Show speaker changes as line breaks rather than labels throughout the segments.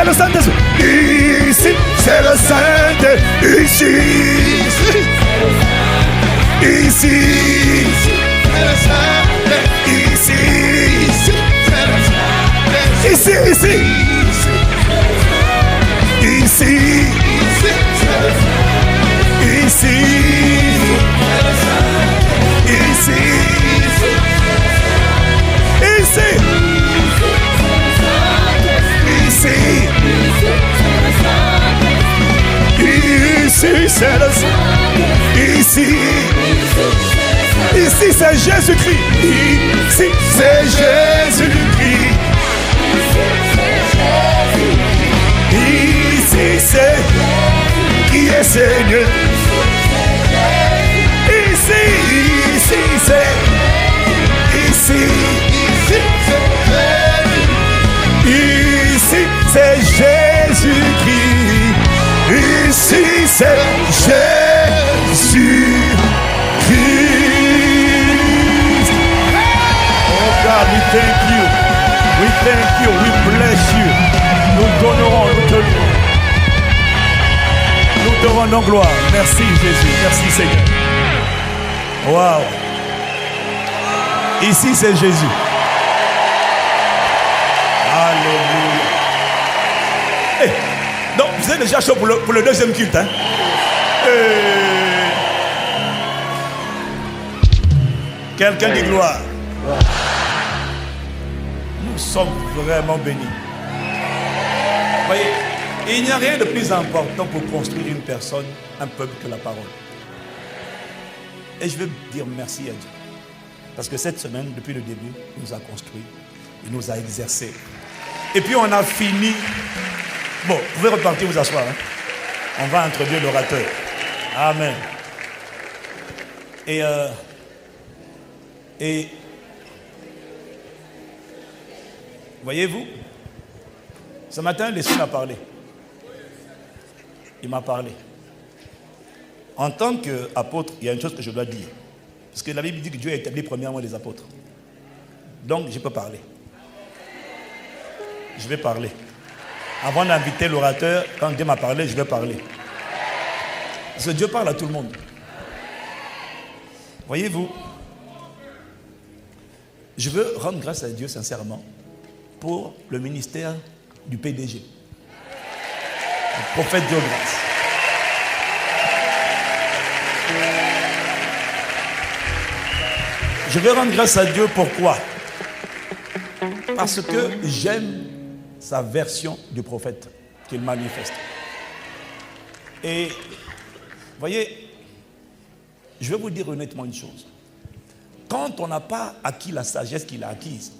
le Saint-Esprit. Ici, c'est le Saint-Esprit. Ici. Ici. Ici. Ici. Ici. Ici. Ici. Ici. Ici. Ici. Ici, c'est le ici. Ici, c'est Jésus-Christ. Ici, c'est Jésus-Christ. Ici, c'est qui est Seigneur. Ici, ici, c'est ici. Ici, c'est Jésus-Christ. Ici, c'est Jésus-Christ. Oh God, we thank you. We thank you. We bless you. Nous t'honorons, nous te rendons gloire. Merci Jésus. Merci Seigneur. Wow. Ici, c'est Jésus. Alléluia. Hey, donc, vous êtes déjà chaud pour le deuxième culte, hein? Hey. Quelqu'un dit gloire. Nous sommes vraiment bénis. Vous voyez, il n'y a rien de plus important pour construire une personne, un peuple, que la parole. Et je veux dire merci à Dieu. Parce que cette semaine, depuis le début, il nous a construit, il nous a exercé. Et puis on a fini. Bon, vous pouvez repartir vous asseoir. Hein? On va introduire l'orateur. Amen. Et voyez-vous, ce matin, l'Esprit m'a parlé. Il m'a parlé. En tant qu'apôtre, il y a une chose que je dois dire. Parce que la Bible dit que Dieu a établi premièrement les apôtres. Donc, je peux parler. Je vais parler. Avant d'inviter l'orateur, quand Dieu m'a parlé, je vais parler. Parce que Dieu parle à tout le monde. Voyez-vous, je veux rendre grâce à Dieu sincèrement pour le ministère du PDG, le prophète Diogras. Je veux rendre grâce à Dieu, pourquoi? Parce que j'aime sa version du prophète qu'il manifeste. Et, voyez, je vais vous dire honnêtement une chose. Quand on n'a pas acquis la sagesse qu'il a acquise,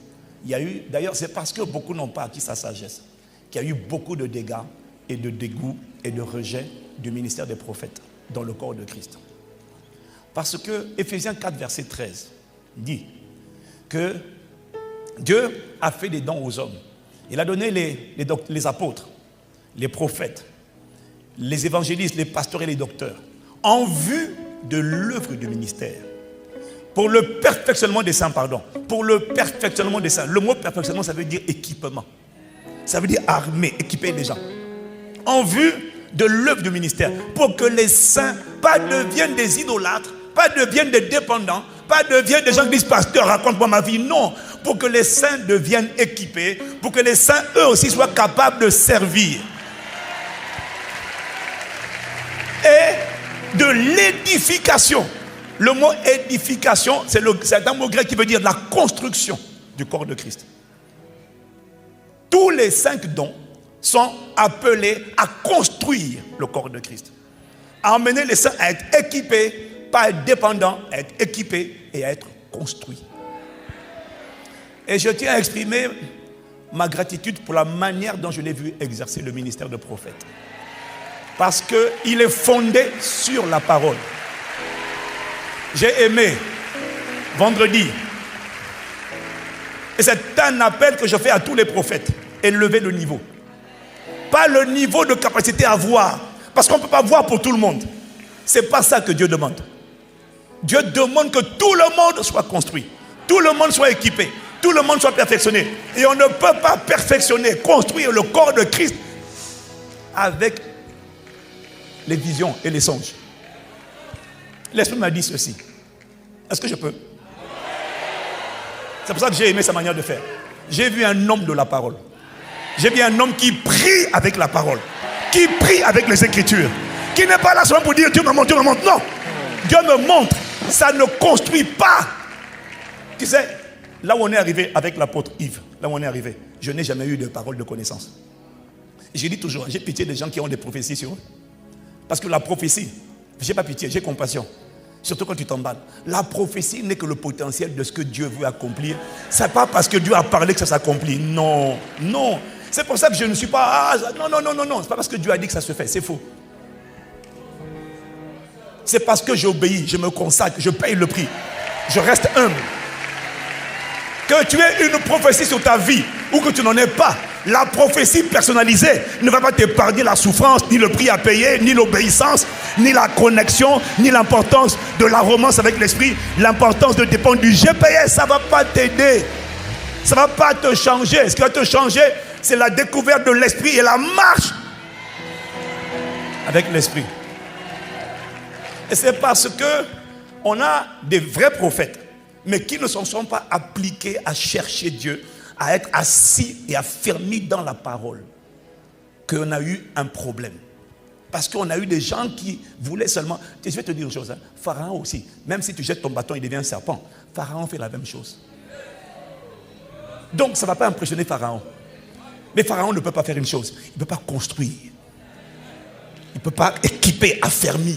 il y a eu, d'ailleurs c'est parce que beaucoup n'ont pas acquis sa sagesse, qu'il y a eu beaucoup de dégâts et de dégoût et de rejet du ministère des prophètes dans le corps de Christ. Parce que Éphésiens 4, verset 13 dit que Dieu a fait des dons aux hommes. Il a donné les apôtres, les prophètes, les évangélistes, les pasteurs et les docteurs, en vue de l'œuvre du ministère. Pour le perfectionnement des saints, pardon. Pour le perfectionnement des saints. Le mot perfectionnement, ça veut dire équipement. Ça veut dire armer, équiper les gens. En vue de l'œuvre du ministère. Pour que les saints, pas deviennent des idolâtres, pas deviennent des dépendants, pas deviennent des gens qui disent, pasteur, raconte-moi ma vie. Non. Pour que les saints deviennent équipés, pour que les saints, eux aussi, soient capables de servir. Et de l'édification. Le mot édification, c'est un mot grec qui veut dire la construction du corps de Christ. Tous les 5 dons sont appelés à construire le corps de Christ. À emmener les saints à être équipés, pas à être dépendants, à être équipés et à être construits. Et je tiens à exprimer ma gratitude pour la manière dont je l'ai vu exercer le ministère de prophète. Parce qu'il est fondé sur la parole. J'ai aimé vendredi. Et c'est un appel que je fais à tous les prophètes. Élever le niveau. Pas le niveau de capacité à voir. Parce qu'on ne peut pas voir pour tout le monde. Ce n'est pas ça que Dieu demande. Dieu demande que tout le monde soit construit. Tout le monde soit équipé. Tout le monde soit perfectionné. Et on ne peut pas perfectionner, construire le corps de Christ avec les visions et les songes. L'Esprit m'a dit ceci. Est-ce que je peux? C'est pour ça que j'ai aimé sa manière de faire. J'ai vu un homme de la parole. J'ai vu un homme qui prie avec la parole, qui prie avec les Écritures, qui n'est pas là seulement pour dire Dieu me montre, Dieu me montre. Non, Dieu me montre, ça ne construit pas. Tu sais, là où on est arrivé avec l'apôtre Yves, là où on est arrivé, je n'ai jamais eu de parole de connaissance. J'ai dit toujours, j'ai pitié des gens qui ont des prophéties sur eux. Parce que la prophétie, j'ai pas pitié, j'ai compassion. Surtout quand tu t'emballes. La prophétie n'est que le potentiel de ce que Dieu veut accomplir. Ce n'est pas parce que Dieu a parlé que ça s'accomplit. Non, non. C'est pour ça que je ne suis pas... non. Ce n'est pas parce que Dieu a dit que ça se fait. C'est faux. C'est parce que j'obéis, je me consacre, je paye le prix. Je reste humble. Que tu aies une prophétie sur ta vie ou que tu n'en aies pas, la prophétie personnalisée ne va pas t'épargner la souffrance, ni le prix à payer, ni l'obéissance, ni la connexion, ni l'importance de la romance avec l'esprit, l'importance de dépendre du GPS. Ça ne va pas t'aider. Ça ne va pas te changer. Ce qui va te changer, c'est la découverte de l'esprit et la marche avec l'esprit. Et c'est parce que on a des vrais prophètes, mais qui ne se sont pas appliqués à chercher Dieu, à être assis et affermis dans la parole, qu'on a eu un problème. Parce qu'on a eu des gens qui voulaient seulement... Je vais te dire une chose, hein. Pharaon aussi, même si tu jettes ton bâton, il devient un serpent. Pharaon fait la même chose. Donc ça ne va pas impressionner Pharaon. Mais Pharaon ne peut pas faire une chose, il ne peut pas construire. Il ne peut pas équiper, affermir.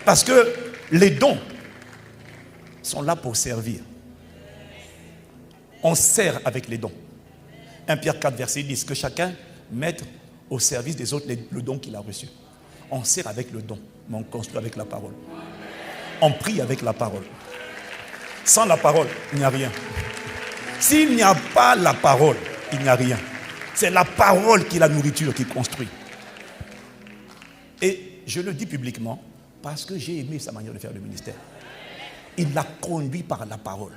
Parce que les dons sont là pour servir. On sert avec les dons. 1 Pierre 4, verset 10, que chacun mette au service des autres le don qu'il a reçu. On sert avec le don, mais on construit avec la parole. On prie avec la parole. Sans la parole, il n'y a rien. S'il n'y a pas la parole, il n'y a rien. C'est la parole qui est la nourriture qui construit. Et je le dis publiquement parce que j'ai aimé sa manière de faire le ministère. Il l'a conduit par la parole.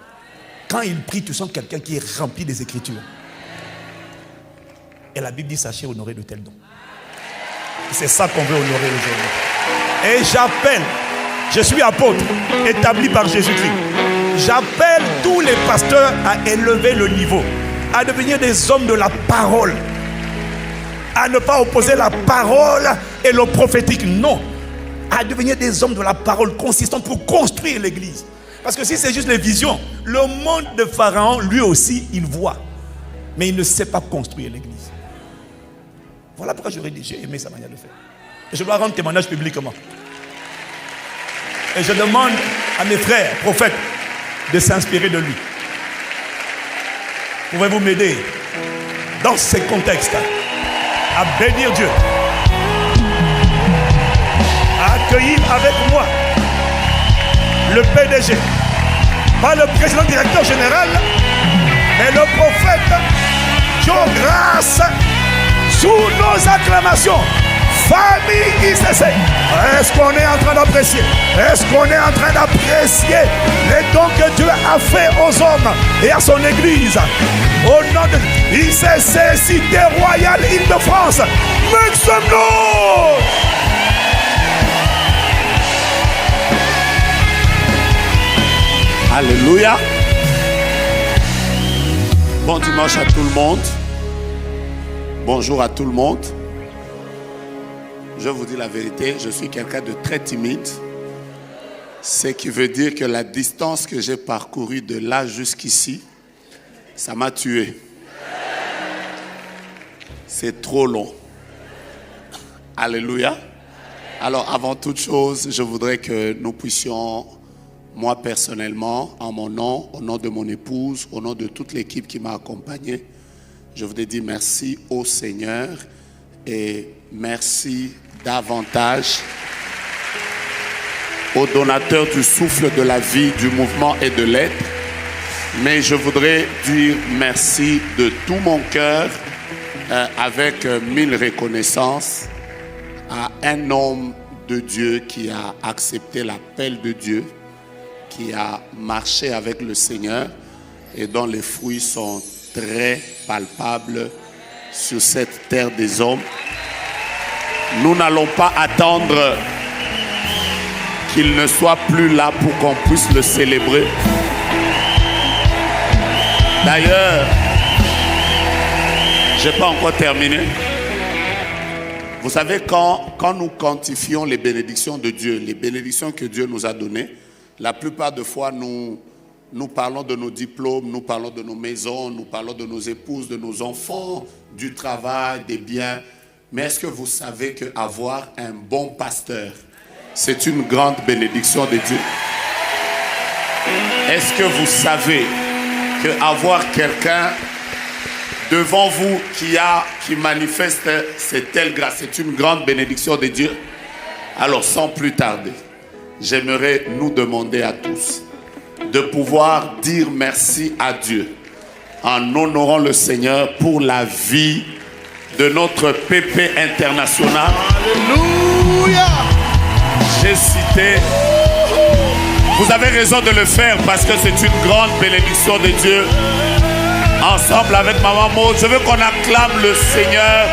Quand il prie, tu sens quelqu'un qui est rempli des Écritures. Et la Bible dit, sachez honorer de tels dons. C'est ça qu'on veut honorer aujourd'hui. Et j'appelle, je suis apôtre, établi par Jésus-Christ. J'appelle tous les pasteurs à élever le niveau, à devenir des hommes de la parole, à ne pas opposer la parole et le prophétique, non. À devenir des hommes de la parole consistants pour construire l'église. Parce que si c'est juste les visions, le monde de Pharaon, lui aussi, il voit. Mais il ne sait pas construire l'église. Voilà pourquoi j'ai aimé sa manière de faire. Et je dois rendre témoignage publiquement. Et je demande à mes frères, prophètes, de s'inspirer de lui. Pouvez-vous m'aider dans ces contextes à bénir Dieu, à accueillir avec moi le PDG, pas le président directeur général, mais le prophète Joe Grace, sous nos acclamations. Famille ICC, est-ce qu'on est en train d'apprécier? Est-ce qu'on est en train d'apprécier les dons que Dieu a fait aux hommes et à son église? Au nom de ICC, Cité Royale Île-de-France, make some noise!
Alléluia. Bon dimanche à tout le monde. Bonjour à tout le monde. Je vous dis la vérité, je suis quelqu'un de très timide. Ce qui veut dire que la distance que j'ai parcourue de là jusqu'ici, ça m'a tué. C'est trop long. Alléluia. Alors avant toute chose, je voudrais que nous puissions, moi personnellement, en mon nom, au nom de mon épouse, au nom de toute l'équipe qui m'a accompagné, je voudrais dire merci au Seigneur et merci davantage au donateur du souffle de la vie, du mouvement et de l'être. Mais je voudrais dire merci de tout mon cœur, avec 1000 reconnaissances, à un homme de Dieu qui a accepté l'appel de Dieu, qui a marché avec le Seigneur et dont les fruits sont très palpables sur cette terre des hommes. Nous n'allons pas attendre qu'il ne soit plus là pour qu'on puisse le célébrer. D'ailleurs, je n'ai pas encore terminé. Vous savez, quand nous quantifions les bénédictions de Dieu, les bénédictions que Dieu nous a données, la plupart des fois, nous parlons de nos diplômes, nous parlons de nos maisons, nous parlons de nos épouses, de nos enfants, du travail, des biens. Mais est-ce que vous savez qu'avoir un bon pasteur, c'est une grande bénédiction de Dieu? Est-ce que vous savez qu'avoir quelqu'un devant vous qui manifeste cette telle grâce, c'est une grande bénédiction de Dieu? Alors, sans plus tarder, j'aimerais nous demander à tous de pouvoir dire merci à Dieu en honorant le Seigneur pour la vie de notre PP international.
Alléluia.
J'ai cité. Vous avez raison de le faire parce que c'est une grande bénédiction de Dieu. Ensemble avec Maman Maud, je veux qu'on acclame le Seigneur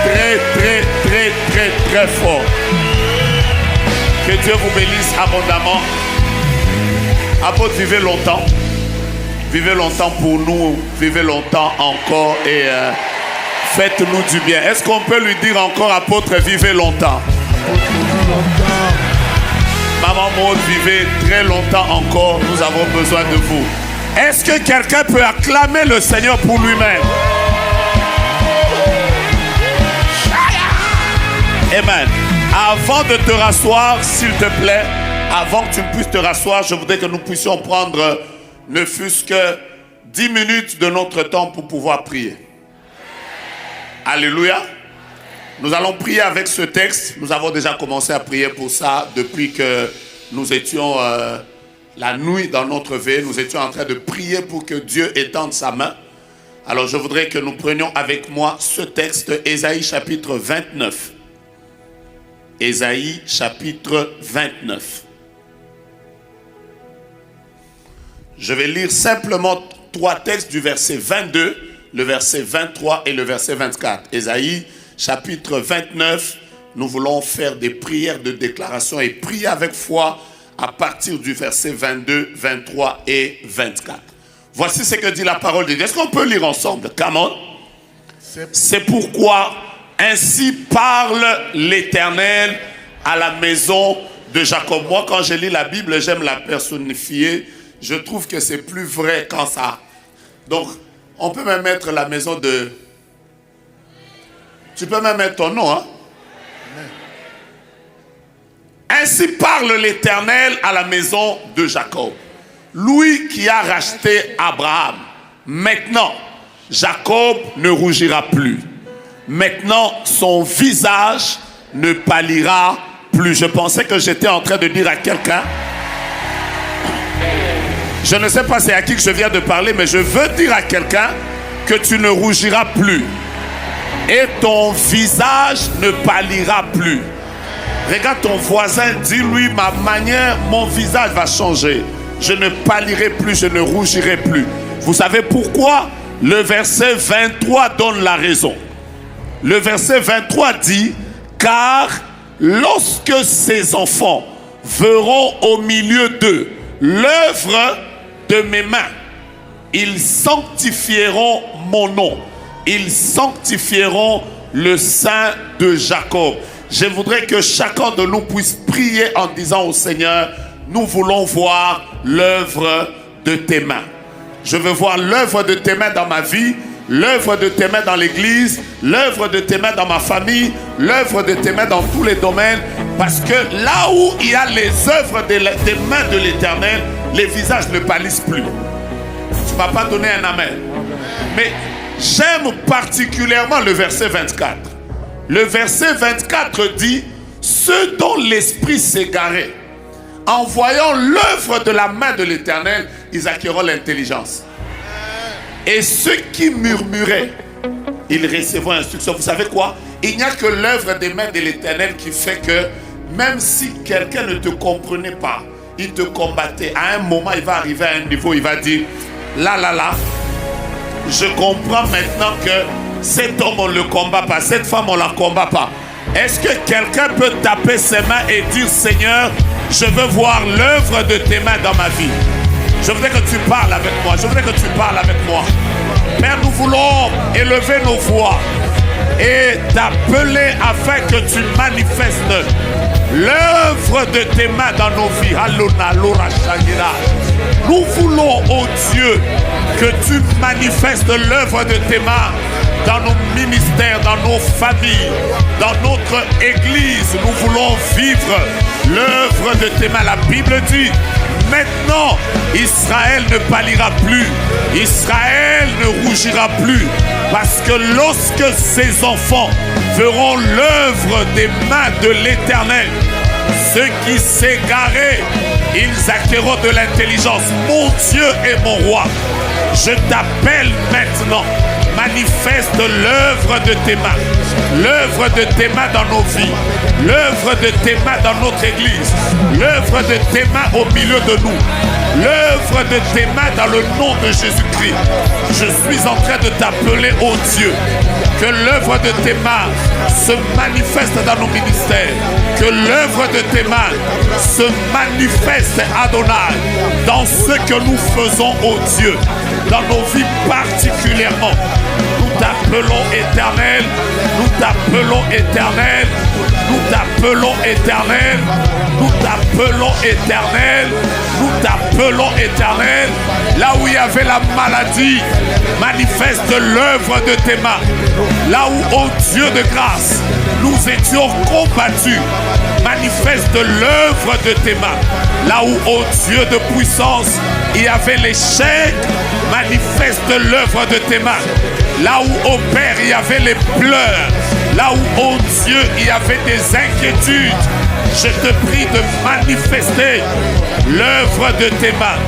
très, très, très, très, très fort. Que Dieu vous bénisse abondamment. Apôtre, vivez longtemps. Vivez longtemps pour nous. Vivez longtemps encore et faites-nous du bien. Est-ce qu'on peut lui dire encore, apôtre, vivez longtemps? Maman Maud, vivez très longtemps encore. Nous avons besoin de vous. Est-ce que quelqu'un peut acclamer le Seigneur pour lui-même? Amen. Avant de te rasseoir, s'il te plaît, avant que tu ne puisses te rasseoir, je voudrais que nous puissions prendre ne fût-ce que 10 minutes de notre temps pour pouvoir prier. Alléluia. Nous allons prier avec ce texte. Nous avons déjà commencé à prier pour ça depuis que nous étions la nuit dans notre veille. Nous étions en train de prier pour que Dieu étende sa main. Alors je voudrais que nous prenions avec moi ce texte, Ésaïe chapitre 29. Ésaïe chapitre 29. Je vais lire simplement 3 textes du verset 22, le verset 23 et le verset 24. Ésaïe chapitre 29, nous voulons faire des prières de déclaration et prier avec foi à partir du verset 22, 23 et 24. Voici ce que dit la parole de Dieu. Est-ce qu'on peut lire ensemble? Come on. C'est pourquoi ainsi parle l'Éternel à la maison de Jacob. Moi, quand je lis la Bible, j'aime la personnifier. Je trouve que c'est plus vrai quand ça. Donc, on peut même mettre la maison de... Tu peux même mettre ton nom, hein? Ainsi parle l'Éternel à la maison de Jacob. Lui qui a racheté Abraham. Maintenant, Jacob ne rougira plus. Maintenant, son visage ne pâlira plus. Je pensais que j'étais en train de dire à quelqu'un... Je ne sais pas c'est à qui que je viens de parler, mais je veux dire à quelqu'un que tu ne rougiras plus. Et ton visage ne pâlira plus. Regarde ton voisin, dis-lui, ma manière, mon visage va changer. Je ne pâlirai plus, je ne rougirai plus. Vous savez pourquoi? Le verset 23 donne la raison. Le verset 23 dit, car lorsque ces enfants verront au milieu d'eux l'œuvre de mes mains, ils sanctifieront mon nom. Ils sanctifieront le sein de Jacob. Je voudrais que chacun de nous puisse prier en disant au Seigneur, nous voulons voir l'œuvre de tes mains. Je veux voir l'œuvre de tes mains dans ma vie, l'œuvre de tes mains dans l'église, l'œuvre de tes mains dans ma famille, l'œuvre de tes mains dans tous les domaines. Parce que là où il y a les œuvres des mains de l'Éternel, les visages ne pâlissent plus. Tu ne vas pas donner un amen. Mais j'aime particulièrement le verset 24. Le verset 24 dit, ceux dont l'esprit s'égarait, en voyant l'œuvre de la main de l'Éternel, ils acquerront l'intelligence. Et ceux qui murmuraient, ils recevront instruction. Vous savez quoi? Il n'y a que l'œuvre des mains de l'Éternel qui fait que même si quelqu'un ne te comprenait pas, il te combattait. À un moment, il va arriver à un niveau, il va dire, là, je comprends maintenant que cet homme, on ne le combat pas, cette femme, on ne la combat pas. Est-ce que quelqu'un peut taper ses mains et dire, Seigneur, je veux voir l'œuvre de tes mains dans ma vie. Je voudrais que tu parles avec moi. Je voudrais que tu parles avec moi. Père, nous voulons élever nos voix et t'appeler afin que tu manifestes l'œuvre de tes mains dans nos vies. Nous voulons, oh Dieu, que tu manifestes l'œuvre de tes mains dans nos ministères, dans nos familles, dans notre église. Nous voulons vivre l'œuvre de tes mains. La Bible dit, maintenant, Israël ne pâlira plus, Israël ne rougira plus, parce que lorsque ses enfants verront l'œuvre des mains de l'Éternel, ceux qui s'égaraient, ils acquerront de l'intelligence. Mon Dieu et mon roi, je t'appelle maintenant. Manifeste l'œuvre de tes mains. L'œuvre de tes mains dans nos vies. L'œuvre de tes mains dans notre église. L'œuvre de tes mains au milieu de nous. L'œuvre de tes mains dans le nom de Jésus-Christ. Je suis en train de t'appeler, ô Dieu, que l'œuvre de tes mains se manifeste dans nos ministères. Que l'œuvre de tes mains se manifeste, Adonai, dans ce que nous faisons, ô Dieu, dans nos vies particulièrement. Nous t'appelons Éternel, nous t'appelons Éternel, nous t'appelons Éternel, nous t'appelons Éternel, nous t'appelons Éternel. Là où il y avait la maladie, manifeste l'œuvre de tes mains. Là où, ô Dieu de grâce, nous étions combattus, manifeste l'œuvre de tes mains. Là où, ô Dieu de puissance, il y avait l'échec, manifeste l'œuvre de tes mains. Là où, ô Père, il y avait les pleurs, là où, ô Dieu, il y avait des inquiétudes, je te prie de manifester l'œuvre de tes mains.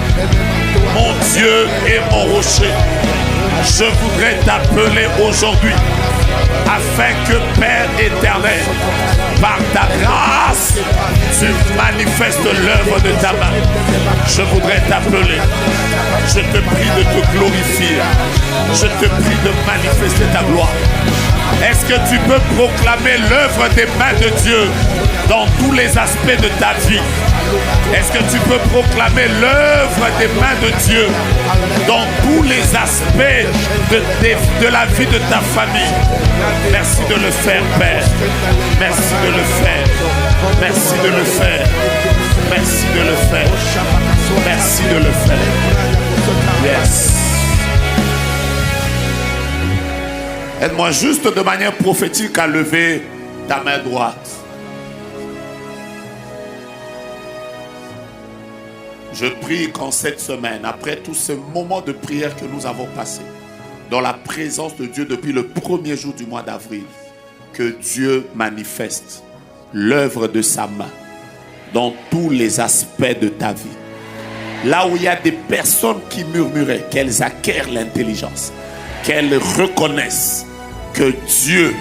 Mon Dieu et mon rocher, je voudrais t'appeler aujourd'hui afin que, Père éternel, par ta grâce, tu manifestes l'œuvre de ta main. Je voudrais t'appeler. Je te prie de te glorifier. Je te prie de manifester ta gloire. Est-ce que tu peux proclamer l'œuvre des mains de Dieu dans tous les aspects de ta vie? Est-ce que tu peux proclamer l'œuvre des mains de Dieu dans tous les aspects de la vie de ta famille? Merci de le faire, Père. Merci de le faire. Merci de le faire. Merci de le faire. Merci de le faire. Yes. Aide-moi juste de manière prophétique à lever ta main droite. Je prie qu'en cette semaine, après tout ce moment de prière que nous avons passé, dans la présence de Dieu depuis le premier jour du mois d'avril, que Dieu manifeste l'œuvre de sa main dans tous les aspects de ta vie. Là où il y a des personnes qui murmuraient, qu'elles acquièrent l'intelligence, qu'elles reconnaissent que Dieu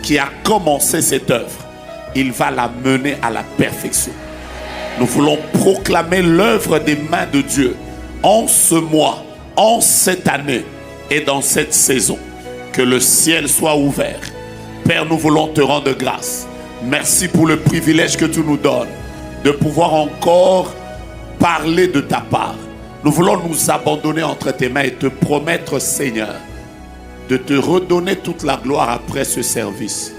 qui a commencé cette œuvre, il va la mener à la perfection. Nous voulons proclamer l'œuvre des mains de Dieu en ce mois, en cette année et dans cette saison. Que le ciel soit ouvert. Père, nous voulons te rendre grâce. Merci pour le privilège que tu nous donnes de pouvoir encore parler de ta part. Nous voulons nous abandonner entre tes mains et te promettre, Seigneur, de te redonner toute la gloire après ce service.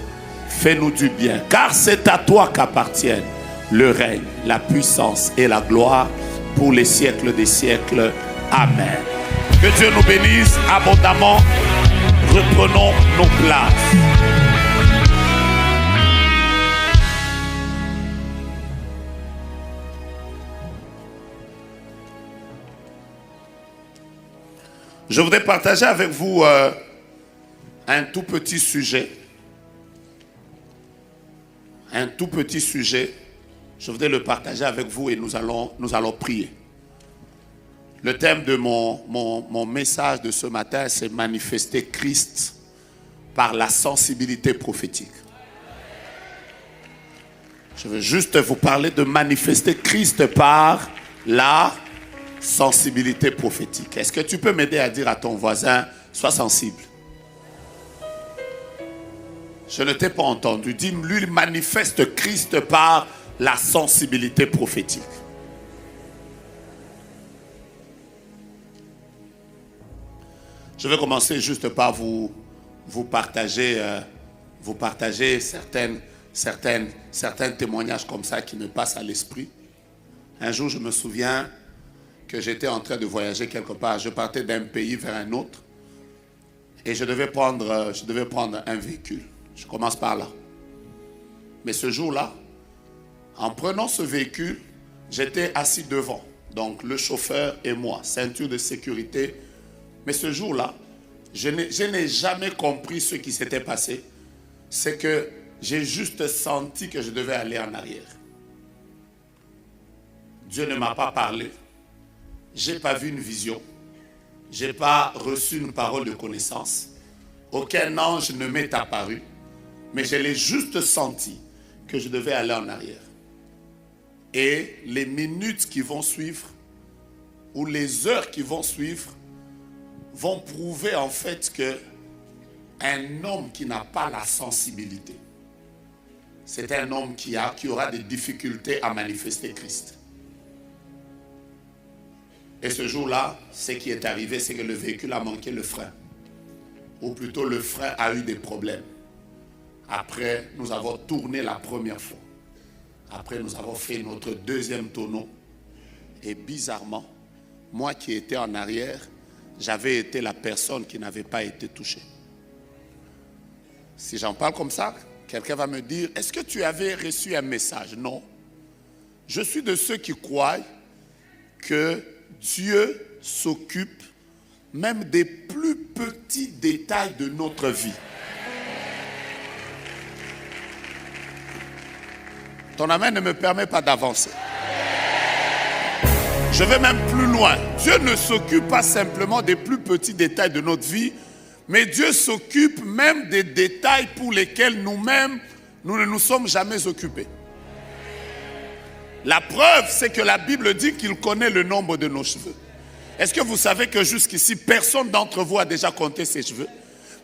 Fais-nous du bien, car c'est à toi qu'appartiennent le règne, la puissance et la gloire pour les siècles des siècles. Amen. Que Dieu nous bénisse abondamment. Reprenons nos places. Je voudrais partager avec vous un tout petit sujet. Un tout petit sujet. Je voudrais le partager avec vous et nous allons prier. Le thème de mon message de ce matin, c'est manifester Christ par la sensibilité prophétique. Je veux juste vous parler de manifester Christ par la sensibilité prophétique. Est-ce que tu peux m'aider à dire à ton voisin, sois sensible? Je ne t'ai pas entendu. Dis, lui manifeste Christ par la sensibilité prophétique. Je vais commencer juste par vous partager certains témoignages comme ça qui me passent à l'esprit. Un jour, je me souviens que j'étais en train de voyager quelque part. Je partais d'un pays vers un autre et je devais prendre un véhicule. Je commence par là. Mais ce jour-là, en prenant ce véhicule, j'étais assis devant. Donc le chauffeur et moi, ceinture de sécurité. Mais ce jour-là, je n'ai jamais compris ce qui s'était passé. C'est que j'ai juste senti que je devais aller en arrière. Dieu ne m'a pas parlé. Je n'ai pas vu une vision. Je n'ai pas reçu une parole de connaissance. Aucun ange ne m'est apparu. Mais je l'ai juste senti que je devais aller en arrière. Et les minutes qui vont suivre, ou les heures qui vont suivre, vont prouver en fait que un homme qui n'a pas la sensibilité, c'est un homme qui aura des difficultés à manifester Christ. Et ce jour-là, ce qui est arrivé, c'est que le véhicule a manqué le frein. Ou plutôt, le frein a eu des problèmes. Après, nous avons tourné la première fois. Après, nous avons fait notre deuxième tonneau. Et bizarrement, moi qui étais en arrière, j'avais été la personne qui n'avait pas été touchée. Si j'en parle comme ça, quelqu'un va me dire, est-ce que tu avais reçu un message? Non. Je suis de ceux qui croient que Dieu s'occupe même des plus petits détails de notre vie. Ton amen ne me permet pas d'avancer. Je vais même plus loin. Dieu ne s'occupe pas simplement des plus petits détails de notre vie, mais Dieu s'occupe même des détails pour lesquels nous-mêmes, nous ne nous sommes jamais occupés. La preuve, c'est que la Bible dit qu'il connaît le nombre de nos cheveux. Est-ce que vous savez que jusqu'ici, personne d'entre vous a déjà compté ses cheveux?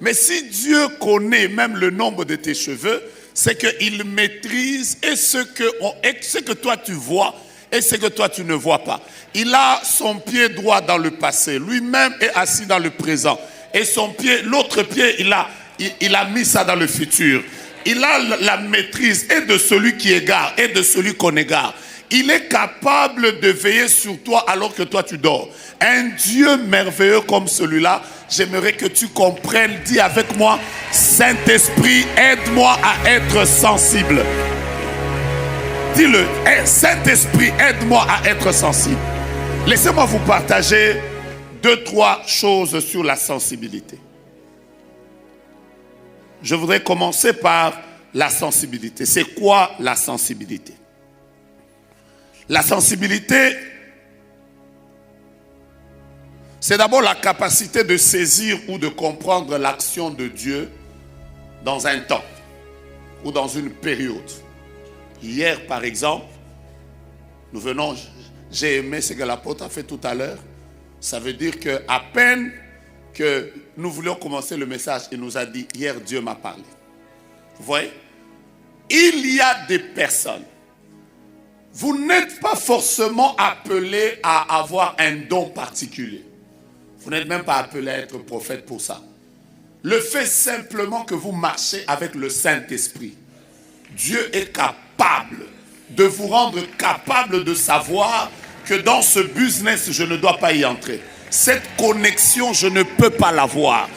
Mais si Dieu connaît même le nombre de tes cheveux, c'est qu'il maîtrise et ce que toi tu vois et ce que toi tu ne vois pas. Il a son pied droit dans le passé, lui-même est assis dans le présent. Et son pied, l'autre pied, il a mis ça dans le futur. Il a la maîtrise et de celui qui égare et de celui qu'on égare. Il est capable de veiller sur toi alors que toi tu dors. Un Dieu merveilleux comme celui-là, j'aimerais que tu comprennes, dis avec moi, Saint-Esprit, aide-moi à être sensible. Dis-le, Saint-Esprit, aide-moi à être sensible. Laissez-moi vous partager 2-3 choses sur la sensibilité. Je voudrais commencer par la sensibilité. C'est quoi la sensibilité? La sensibilité, c'est d'abord la capacité de saisir ou de comprendre l'action de Dieu dans un temps ou dans une période. Hier, par exemple, j'ai aimé ce que l'apôtre a fait tout à l'heure. Ça veut dire qu'à peine que nous voulions commencer le message, il nous a dit, hier Dieu m'a parlé. Vous voyez? Il y a des personnes. Vous n'êtes pas forcément appelé à avoir un don particulier. Vous n'êtes même pas appelé à être prophète pour ça. Le fait simplement que vous marchez avec le Saint-Esprit, Dieu est capable de vous rendre capable de savoir que dans ce business, je ne dois pas y entrer. Cette connexion, je ne peux pas l'avoir.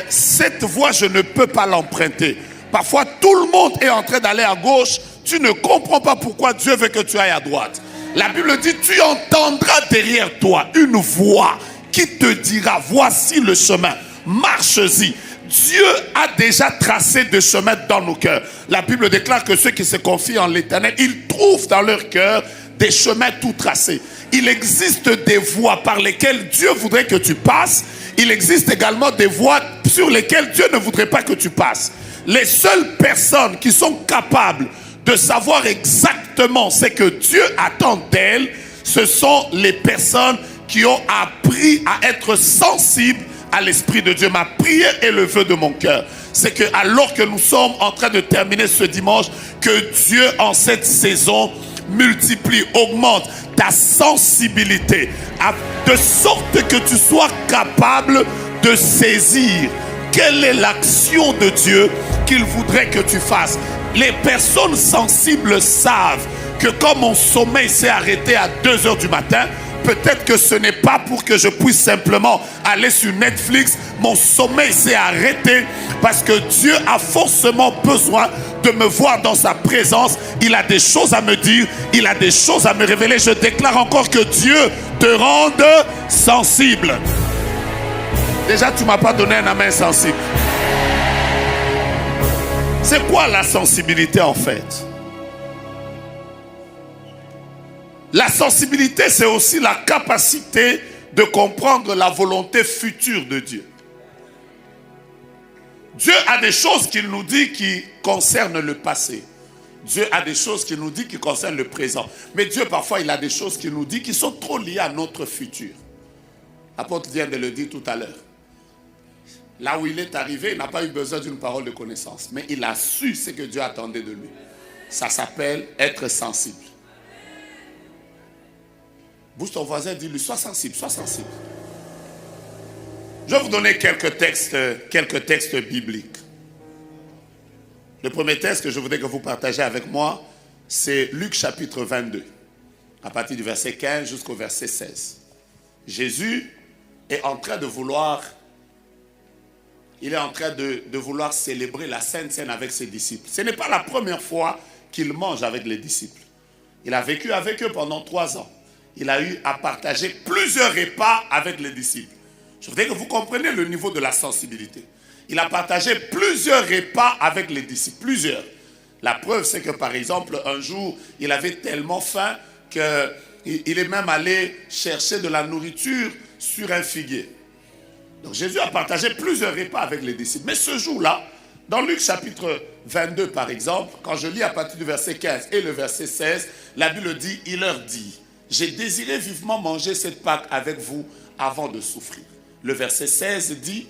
Cette voie, je ne peux pas l'emprunter. Parfois, tout le monde est en train d'aller à gauche. Tu ne comprends pas pourquoi Dieu veut que tu ailles à droite. La Bible dit, tu entendras derrière toi une voix qui te dira, voici le chemin, marche-y. Dieu a déjà tracé des chemins dans nos cœurs. La Bible déclare que ceux qui se confient en l'Éternel, ils trouvent dans leur cœur des chemins tout tracés. Il existe des voies par lesquelles Dieu voudrait que tu passes. Il existe également des voies sur lesquelles Dieu ne voudrait pas que tu passes. Les seules personnes qui sont capables de savoir exactement ce que Dieu attend d'elles, ce sont les personnes qui ont appris à être sensibles à l'Esprit de Dieu. Ma prière et le vœu de mon cœur, c'est que alors que nous sommes en train de terminer ce dimanche, que Dieu en cette saison multiplie, augmente ta sensibilité, de sorte que tu sois capable de saisir quelle est l'action de Dieu qu'il voudrait que tu fasses. Les personnes sensibles savent que quand mon sommeil s'est arrêté à 2 heures du matin, peut-être que ce n'est pas pour que je puisse simplement aller sur Netflix. Mon sommeil s'est arrêté parce que Dieu a forcément besoin de me voir dans sa présence. Il a des choses à me dire, il a des choses à me révéler. Je déclare encore que Dieu te rende sensible. Déjà, tu ne m'as pas donné un amen sensible. C'est quoi la sensibilité en fait? La sensibilité, c'est aussi la capacité de comprendre la volonté future de Dieu. Dieu a des choses qu'il nous dit qui concernent le passé. Dieu a des choses qu'il nous dit qui concernent le présent. Mais Dieu, parfois, il a des choses qu'il nous dit qui sont trop liées à notre futur. L'apôtre vient de le dire tout à l'heure. Là où il est arrivé, il n'a pas eu besoin d'une parole de connaissance. Mais il a su ce que Dieu attendait de lui. Ça s'appelle être sensible. Bouge ton voisin, dis-lui, sois sensible, sois sensible. Je vais vous donner quelques textes bibliques. Le premier texte que je voudrais que vous partagiez avec moi, c'est Luc chapitre 22, à partir du verset 15 jusqu'au verset 16. Jésus est en train de vouloir, vouloir célébrer la Sainte Seine avec ses disciples. Ce n'est pas la première fois qu'il mange avec les disciples. Il a vécu avec eux pendant 3 ans. Il a eu à partager plusieurs repas avec les disciples. Je voudrais que vous compreniez le niveau de la sensibilité. Il a partagé plusieurs repas avec les disciples, plusieurs. La preuve, c'est que par exemple, un jour, il avait tellement faim qu'il est même allé chercher de la nourriture sur un figuier. Donc Jésus a partagé plusieurs repas avec les disciples. Mais ce jour-là, dans Luc chapitre 22 par exemple, quand je lis à partir du verset 15 et le verset 16, la Bible dit, il leur dit, j'ai désiré vivement manger cette Pâque avec vous avant de souffrir. Le verset 16 dit,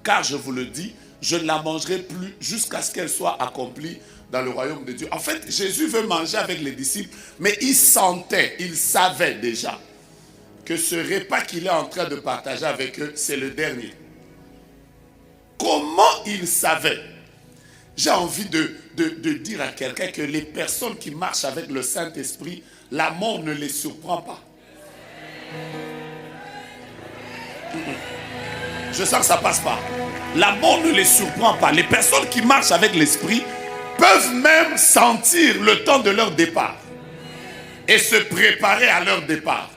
car je vous le dis, je ne la mangerai plus jusqu'à ce qu'elle soit accomplie dans le royaume de Dieu. En fait, Jésus veut manger avec les disciples, mais il sentait, il savait déjà que ce repas qu'il est en train de partager avec eux, c'est le dernier. Comment il savait? J'ai envie de dire à quelqu'un que les personnes qui marchent avec le Saint-Esprit, la mort ne les surprend pas. Je sens que ça ne passe pas. La mort ne les surprend pas. Les personnes qui marchent avec l'Esprit peuvent même sentir le temps de leur départ et se préparer à leur départ.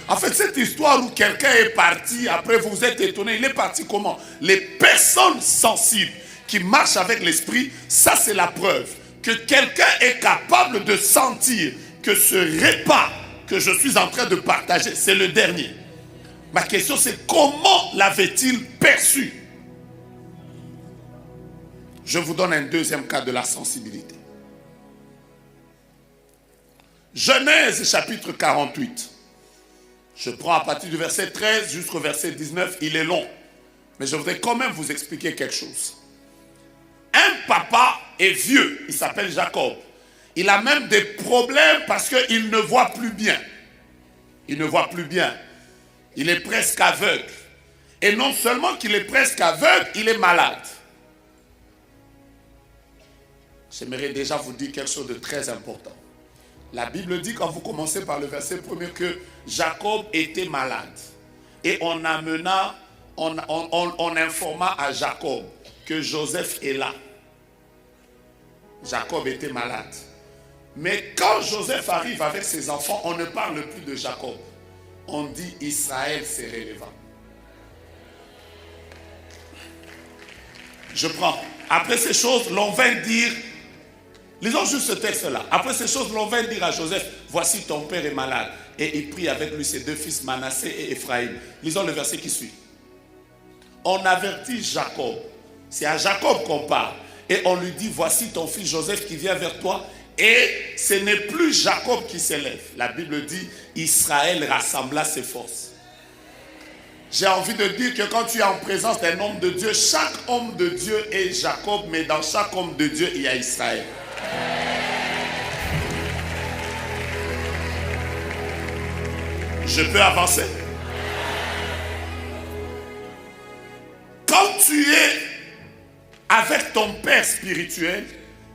En fait, cette histoire où quelqu'un est parti, après vous êtes étonné, il est parti comment? Les personnes sensibles qui marchent avec l'Esprit, ça c'est la preuve que quelqu'un est capable de sentir que ce repas que je suis en train de partager, c'est le dernier. Ma question c'est comment l'avait-il perçu? Je vous donne un deuxième cas de la sensibilité. Genèse chapitre 48. Je prends à partir du verset 13 jusqu'au verset 19. Il est long, mais je voudrais quand même vous expliquer quelque chose. Un papa est vieux, il s'appelle Jacob. Il a même des problèmes parce qu'il ne voit plus bien. Il ne voit plus bien. Il est presque aveugle. Et non seulement qu'il est presque aveugle, il est malade. J'aimerais déjà vous dire quelque chose de très important. La Bible dit, quand vous commencez par le verset 1er, que Jacob était malade. Et on informa à Jacob que Joseph est là. Jacob était malade. Mais quand Joseph arrive avec ses enfants, on ne parle plus de Jacob. On dit Israël, c'est relevant. Je prends. Après ces choses, l'on vint dire, lisons juste ce texte-là. Après ces choses, l'on vint dire à Joseph, voici ton père est malade. Et il prit avec lui ses 2 fils, Manassé et Ephraïm. Lisons le verset qui suit. On avertit Jacob. C'est à Jacob qu'on parle. Et on lui dit, voici ton fils Joseph qui vient vers toi. Et ce n'est plus Jacob qui s'élève. La Bible dit, Israël rassembla ses forces. J'ai envie de dire que quand tu es en présence d'un homme de Dieu, chaque homme de Dieu est Jacob, mais dans chaque homme de Dieu, il y a Israël. Je peux avancer? Quand tu es avec ton père spirituel,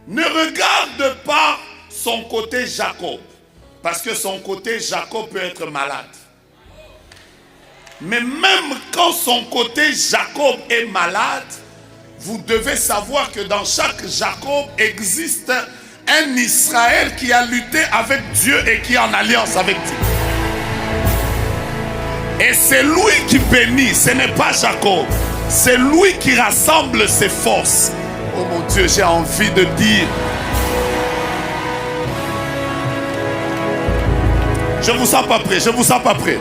ne regarde pas son côté Jacob, parce que son côté Jacob peut être malade. Mais même quand son côté Jacob est malade, vous devez savoir que dans chaque Jacob existe un Israël qui a lutté avec Dieu et qui est en alliance avec Dieu. Et c'est lui qui bénit, ce n'est pas Jacob. C'est lui qui rassemble ses forces. Oh mon Dieu, j'ai envie de dire. Je ne vous sens pas prêt, je ne vous sens pas prêt.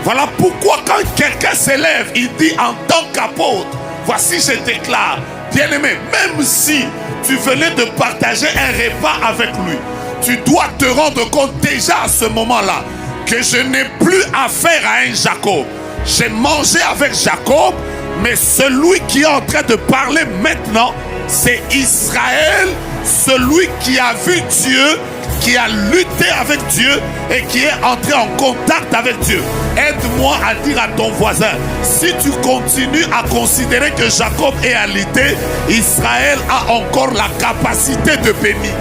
Voilà pourquoi quand quelqu'un s'élève, il dit en tant qu'apôtre, voici je déclare, bien-aimé, même si tu venais de partager un repas avec lui, tu dois te rendre compte déjà à ce moment-là que je n'ai plus affaire à un Jacob. J'ai mangé avec Jacob, mais celui qui est en train de parler maintenant, c'est Israël, celui qui a vu Dieu, qui a lutté avec Dieu et qui est entré en contact avec Dieu. Aide-moi à dire à ton voisin, si tu continues à considérer que Jacob est alité, Israël a encore la capacité de bénir.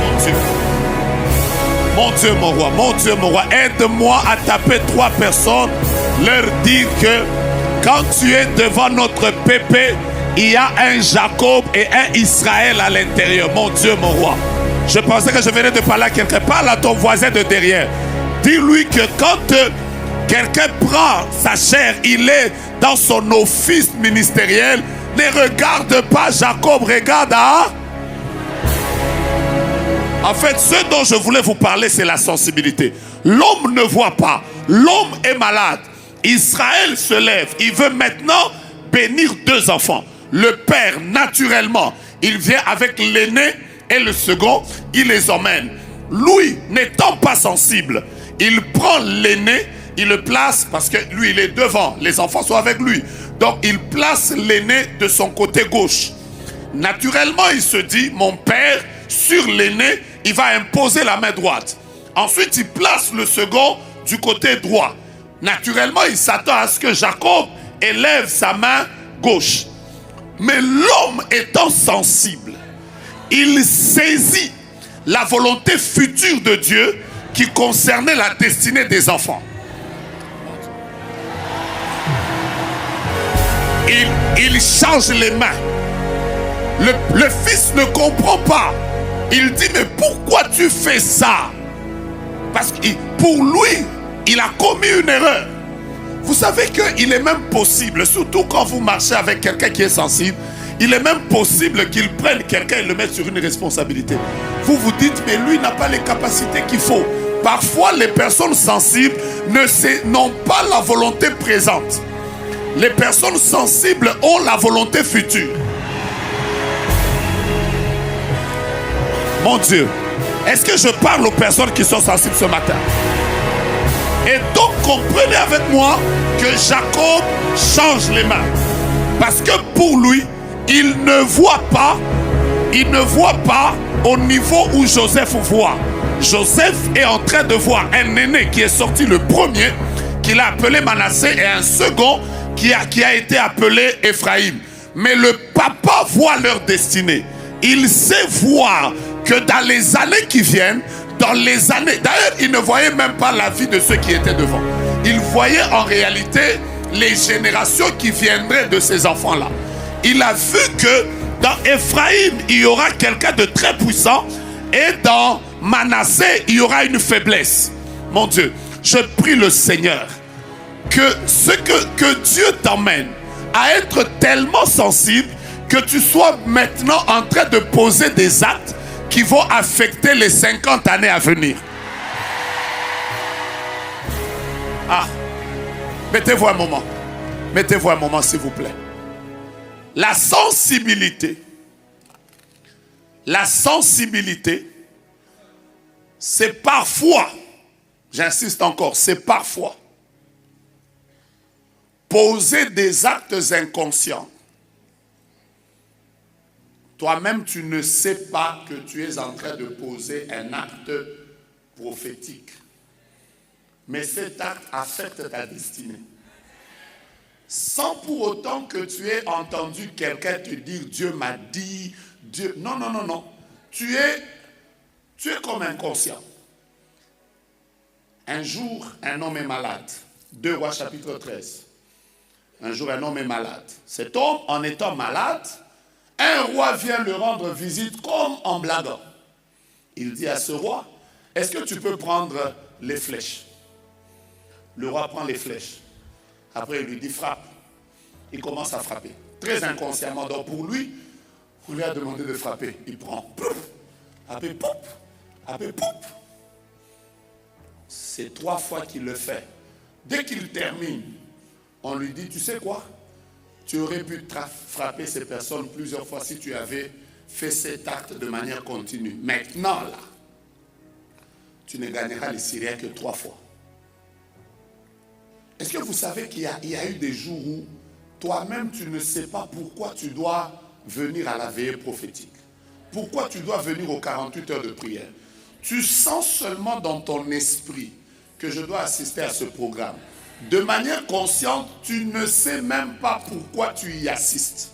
Mon Dieu. Mon Dieu, mon roi, mon Dieu, mon roi, aide-moi à taper 3 personnes, leur dire que quand tu es devant notre pépé, il y a un Jacob et un Israël à l'intérieur. Mon Dieu, mon roi. Je pensais que je venais de parler à quelqu'un. Parle à ton voisin de derrière. Dis-lui que quand quelqu'un prend sa chair, il est dans son office ministériel. Ne regarde pas Jacob, regarde à... En fait, ce dont je voulais vous parler, c'est la sensibilité. L'homme ne voit pas. L'homme est malade. Israël se lève. Il veut maintenant bénir 2 enfants. Le père, naturellement, il vient avec l'aîné et le second, il les emmène. Lui, n'étant pas sensible, il prend l'aîné, il le place, parce que lui, il est devant. Les enfants sont avec lui. Donc, il place l'aîné de son côté gauche. Naturellement, il se dit, mon père, sur l'aîné, il va imposer la main droite. Ensuite, il place le second du côté droit. Naturellement, il s'attend à ce que Jacob élève sa main gauche. Mais l'homme étant sensible, il saisit la volonté future de Dieu qui concernait la destinée des enfants. Il change les mains. Le fils ne comprend pas. Il dit, mais pourquoi tu fais ça? Parce que pour lui, il a commis une erreur. Vous savez qu'il est même possible, surtout quand vous marchez avec quelqu'un qui est sensible, il est même possible qu'il prenne quelqu'un et le mette sur une responsabilité. Vous vous dites, mais lui n'a pas les capacités qu'il faut. Parfois, les personnes sensibles n'ont pas la volonté présente. Les personnes sensibles ont la volonté future. Mon Dieu, est-ce que je parle aux personnes qui sont sensibles ce matin? Et donc, comprenez avec moi que Jacob change les mains. Parce que pour lui, il ne voit pas au niveau où Joseph voit. Joseph est en train de voir un aîné qui est sorti le premier, qu'il a appelé Manassé, et un second qui a été appelé Ephraïm. Mais le papa voit leur destinée. Il sait voir que dans les années qui viennent, d'ailleurs, il ne voyait même pas la vie de ceux qui étaient devant. Il voyait en réalité les générations qui viendraient de ces enfants-là. Il a vu que dans Ephraïm, il y aura quelqu'un de très puissant, et dans Manassé, il y aura une faiblesse. Mon Dieu, je prie le Seigneur que Dieu t'emmène à être tellement sensible que tu sois maintenant en train de poser des actes qui vont affecter les 50 années à venir. Ah, mettez-vous un moment. Mettez-vous un moment, s'il vous plaît. La sensibilité, c'est parfois, j'insiste encore, c'est parfois poser des actes inconscients. Toi-même, tu ne sais pas que tu es en train de poser un acte prophétique. Mais cet acte affecte ta destinée. Sans pour autant que tu aies entendu quelqu'un te dire « Dieu m'a dit », Dieu... Non, non, non, non. Tu es comme inconscient. Un jour, un homme est malade. 2 Rois chapitre 13. Un jour, un homme est malade. Cet homme, en étant malade, un roi vient le rendre visite comme en blaguant. Il dit à ce roi, est-ce que tu peux prendre les flèches? Le roi prend les flèches. Après, il lui dit, frappe. Il commence à frapper. Très inconsciemment. Donc pour lui, on lui a demandé de frapper. Il prend. Pouf, après, pouf, après, pouf. C'est 3 fois qu'il le fait. Dès qu'il termine, on lui dit, tu sais quoi? Tu aurais pu frapper ces personnes plusieurs fois si tu avais fait cet acte de manière continue. Maintenant, là, tu ne gagneras les Syriens que 3 fois. Est-ce que vous savez qu'il y a eu des jours où toi-même, tu ne sais pas pourquoi tu dois venir à la veillée prophétique? Pourquoi tu dois venir aux 48 heures de prière? Tu sens seulement dans ton esprit que je dois assister à ce programme. De manière consciente, tu ne sais même pas pourquoi tu y assistes.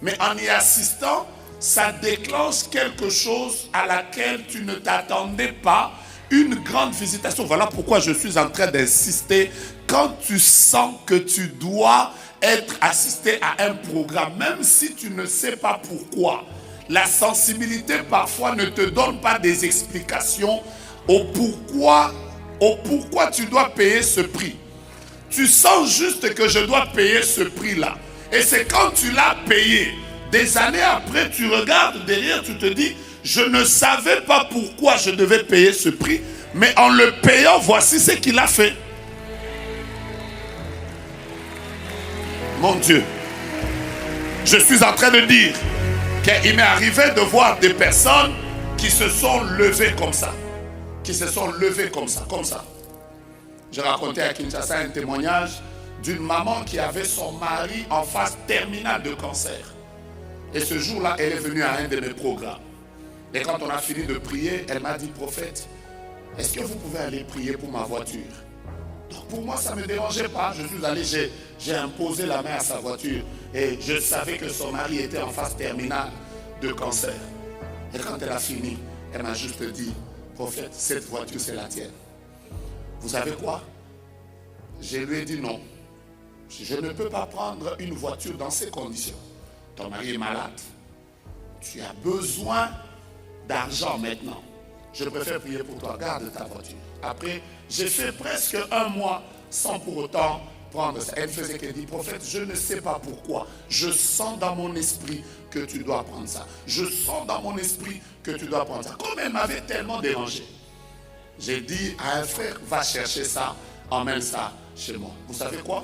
Mais en y assistant, ça déclenche quelque chose à laquelle tu ne t'attendais pas, une grande visitation. Voilà pourquoi je suis en train d'insister. Quand tu sens que tu dois être assisté à un programme, même si tu ne sais pas pourquoi, la sensibilité parfois ne te donne pas des explications au pourquoi tu dois payer ce prix. Tu sens juste que je dois payer ce prix-là. Et c'est quand tu l'as payé, des années après, tu regardes derrière, tu te dis, je ne savais pas pourquoi je devais payer ce prix, mais en le payant, voici ce qu'il a fait. Mon Dieu, je suis en train de dire qu'il m'est arrivé de voir des personnes qui se sont levées comme ça. Qui se sont levées comme ça, comme ça. J'ai raconté à Kinshasa un témoignage d'une maman qui avait son mari en phase terminale de cancer. Et ce jour-là, elle est venue à un de mes programmes. Et quand on a fini de prier, elle m'a dit, prophète, est-ce que vous pouvez aller prier pour ma voiture? Donc pour moi, ça ne me dérangeait pas. Je suis allé, j'ai imposé la main à sa voiture. Et je savais que son mari était en phase terminale de cancer. Et quand elle a fini, elle m'a juste dit, prophète, cette voiture, c'est la tienne. Vous savez quoi? Je lui ai dit non. Je ne peux pas prendre une voiture dans ces conditions. Ton mari est malade. Tu as besoin d'argent maintenant. Je préfère prier pour toi. Garde ta voiture. Après, j'ai fait presque 1 mois sans pour autant prendre ça. Elle faisait qu'elle dit, prophète, je ne sais pas pourquoi. Je sens dans mon esprit que tu dois prendre ça. Je sens dans mon esprit que tu dois prendre ça. Comme elle m'avait tellement dérangé, j'ai dit à un frère, va chercher ça, emmène ça chez moi. Vous savez quoi?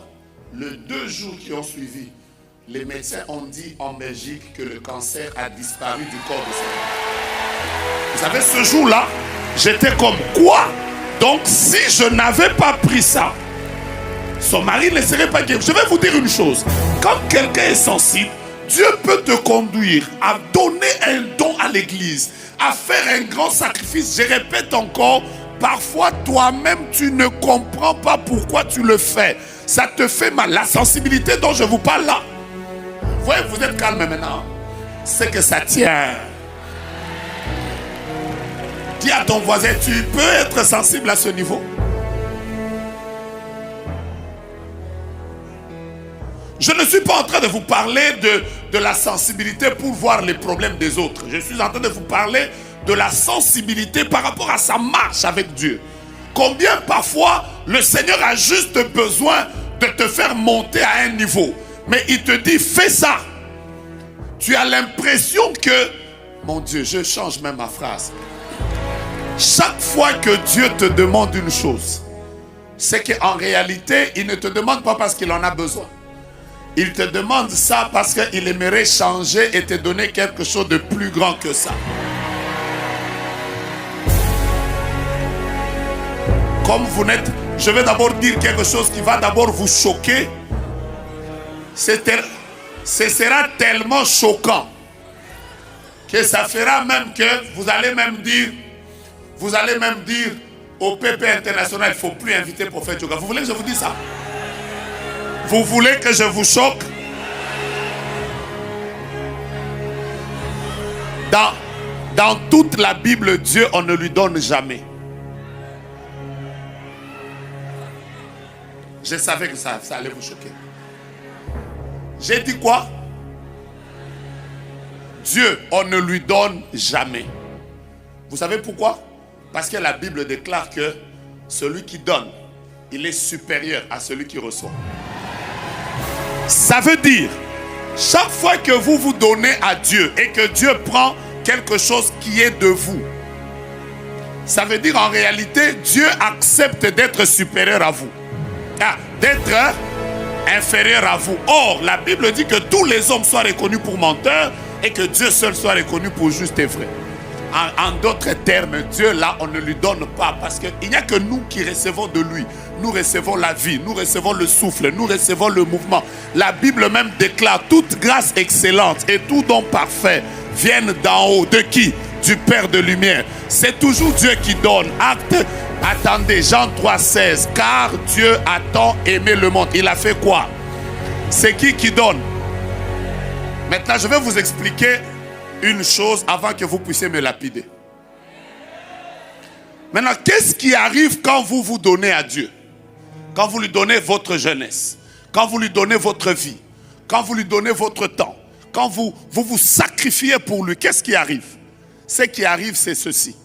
Les 2 jours qui ont suivi, les médecins ont dit en Belgique que le cancer a disparu du corps de ce homme. Vous savez, ce jour-là, j'étais comme quoi? Donc, si je n'avais pas pris ça, son mari ne serait pas guéri. Je vais vous dire une chose. Quand quelqu'un est sensible, Dieu peut te conduire à donner un don à l'église, à faire un grand sacrifice. Je répète encore, parfois toi-même tu ne comprends pas pourquoi tu le fais. Ça te fait mal. La sensibilité dont je vous parle là, vous voyez, vous êtes calme maintenant. C'est que ça tient. Dis à ton voisin, tu peux être sensible à ce niveau. Je ne suis pas en train de vous parler de la sensibilité pour voir les problèmes des autres. Je suis en train de vous parler de la sensibilité par rapport à sa marche avec Dieu. Combien parfois le Seigneur a juste besoin de te faire monter à un niveau. Mais il te dit, fais ça. Tu as l'impression que, mon Dieu, je change même ma phrase. Chaque fois que Dieu te demande une chose, c'est qu'en réalité, il ne te demande pas parce qu'il en a besoin. Il te demande ça parce qu'il aimerait changer et te donner quelque chose de plus grand que ça. Comme vous n'êtes... Je vais d'abord dire quelque chose qui va d'abord vous choquer ce sera tellement choquant que ça fera même que vous allez même dire au PP international, il ne faut plus inviter le prophète Djoga. Vous voulez que je vous dise ça? Vous voulez que je vous choque? Dans toute la Bible, Dieu, on ne lui donne jamais. Je savais que ça allait vous choquer. J'ai dit quoi? Dieu, on ne lui donne jamais. Vous savez pourquoi? Parce que la Bible déclare que celui qui donne, il est supérieur à celui qui reçoit. Ça veut dire, chaque fois que vous vous donnez à Dieu et que Dieu prend quelque chose qui est de vous, ça veut dire en réalité, Dieu accepte d'être supérieur à vous. D'être inférieur à vous. Or, la Bible dit que tous les hommes soient reconnus pour menteurs et que Dieu seul soit reconnu pour juste et vrai. En d'autres termes, Dieu là, on ne lui donne pas parce qu'il n'y a que nous qui recevons de lui. Nous recevons la vie, nous recevons le souffle, nous recevons le mouvement. La Bible même déclare toute grâce excellente et tout don parfait viennent d'en haut. De qui? Du Père de lumière. C'est toujours Dieu qui donne. Acte. Attendez, Jean 3,16. Car Dieu a tant aimé le monde. Il a fait quoi? C'est qui donne? Maintenant, je vais vous expliquer une chose avant que vous puissiez me lapider. Maintenant, qu'est-ce qui arrive quand vous vous donnez à Dieu? Quand vous lui donnez votre jeunesse, quand vous lui donnez votre vie, quand vous lui donnez votre temps, quand vous sacrifiez pour lui, qu'est-ce qui arrive? Ce qui arrive, c'est ceci.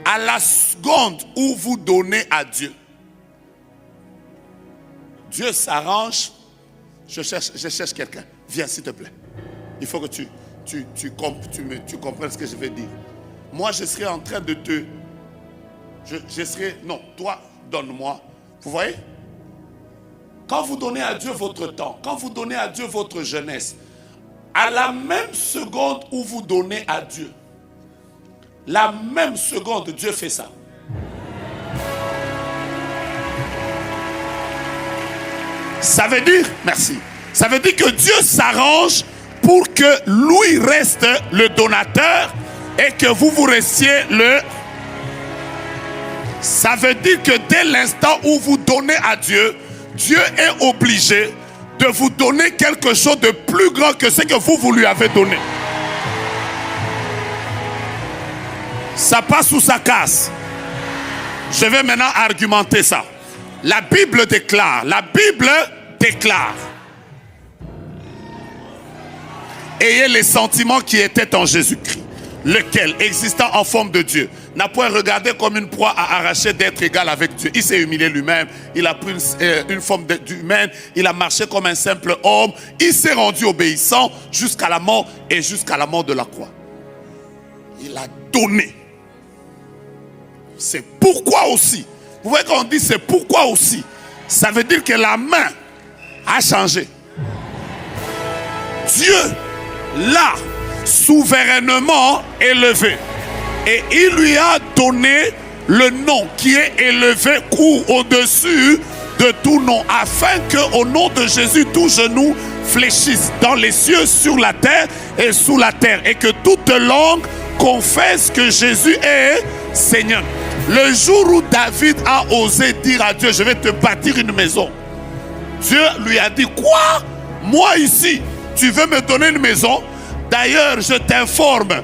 À la seconde où vous donnez à Dieu, Dieu s'arrange. Je cherche quelqu'un. Viens, s'il te plaît. Il faut que tu comprennes ce que je vais dire. Moi, je serai en train de te... Je serai... Non, toi, donne-moi. Vous voyez? Quand vous donnez à Dieu votre temps, quand vous donnez à Dieu votre jeunesse, à la même seconde où vous donnez à Dieu, la même seconde, Dieu fait ça. Ça veut dire, merci, ça veut dire que Dieu s'arrange pour que lui reste le donateur et que vous restiez le... Ça veut dire que dès l'instant où vous donnez à Dieu, Dieu est obligé de vous donner quelque chose de plus grand que ce que vous lui avez donné. Ça passe ou ça casse? Je vais maintenant argumenter ça. La Bible déclare, ayez les sentiments qui étaient en Jésus-Christ, lequel, existant en forme de Dieu, n'a point regardé comme une proie à arracher d'être égal avec Dieu. Il s'est humilié lui-même, il a pris une forme d'humaine, il a marché comme un simple homme, il s'est rendu obéissant jusqu'à la mort et jusqu'à la mort de la croix. Il a donné. C'est pourquoi aussi. Vous voyez quand on dit c'est pourquoi aussi, ça veut dire que la main a changé. Dieu l'a souverainement élevé et il lui a donné le nom qui est élevé au-dessus de tout nom, afin qu'au nom de Jésus tout genou fléchisse dans les cieux, sur la terre et sous la terre, et que toute langue confesse que Jésus est Seigneur. Le jour où David a osé dire à Dieu, je vais te bâtir une maison, Dieu lui a dit, quoi? Moi ici, tu veux me donner une maison? D'ailleurs, je t'informe.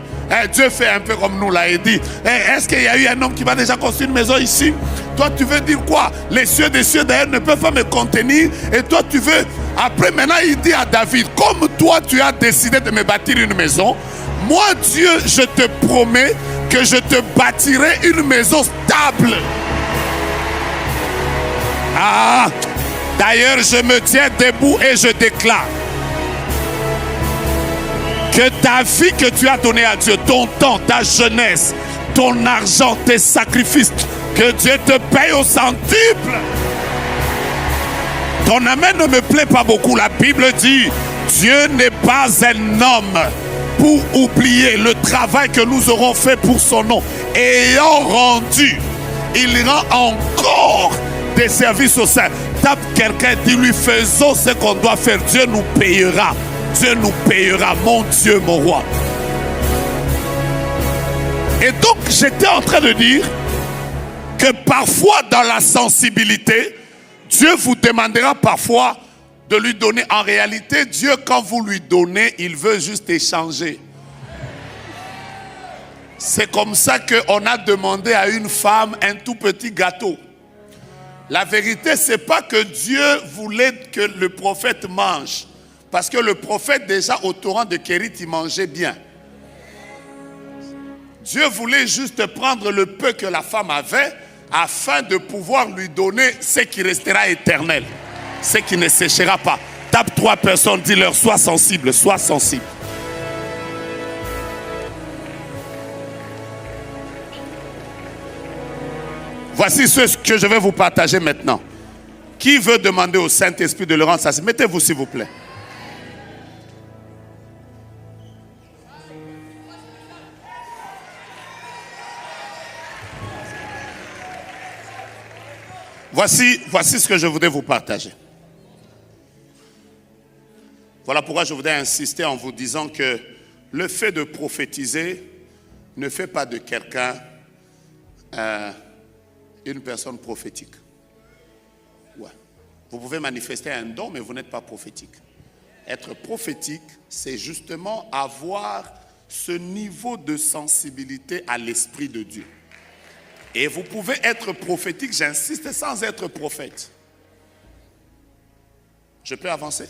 Dieu fait un peu comme nous là et dit, est-ce qu'il y a eu un homme qui va déjà construire une maison ici? Toi, tu veux dire quoi? Les cieux des cieux d'ailleurs ne peuvent pas me contenir. Et toi, tu veux... Après, maintenant, il dit à David, comme toi, tu as décidé de me bâtir une maison, moi, Dieu, je te promets que je te bâtirai une maison stable. Ah, d'ailleurs, je me tiens debout et je déclare que ta vie que tu as donnée à Dieu, ton temps, ta jeunesse, ton argent, tes sacrifices, que Dieu te paye au centuple. Ton amen ne me plaît pas beaucoup. La Bible dit, Dieu n'est pas un homme pour oublier le travail que nous aurons fait pour son nom. Ayant rendu, il rend encore des services au sein. Tape quelqu'un, dis-lui, faisons ce qu'on doit faire. Dieu nous payera. Dieu nous payera, mon Dieu, mon roi. Et donc, j'étais en train de dire que parfois, dans la sensibilité, Dieu vous demandera parfois de lui donner. En réalité, Dieu, quand vous lui donnez, il veut juste échanger. C'est comme ça qu'on a demandé à une femme un tout petit gâteau. La vérité, ce n'est pas que Dieu voulait que le prophète mange. Parce que le prophète, déjà au torrent de Kérit, il mangeait bien. Dieu voulait juste prendre le peu que la femme avait afin de pouvoir lui donner ce qui restera éternel. Ce qui ne séchera pas. Tape 3 personnes, dis-leur, sois sensible, sois sensible. Voici ce que je vais vous partager maintenant. Qui veut demander au Saint-Esprit de le rendre sensible? Mettez-vous s'il vous plaît. Voici ce que je voudrais vous partager. Voilà pourquoi je voudrais insister en vous disant que le fait de prophétiser ne fait pas de quelqu'un une personne prophétique. Ouais. Vous pouvez manifester un don, mais vous n'êtes pas prophétique. Être prophétique, c'est justement avoir ce niveau de sensibilité à l'Esprit de Dieu. Et vous pouvez être prophétique, j'insiste, sans être prophète. Je peux avancer?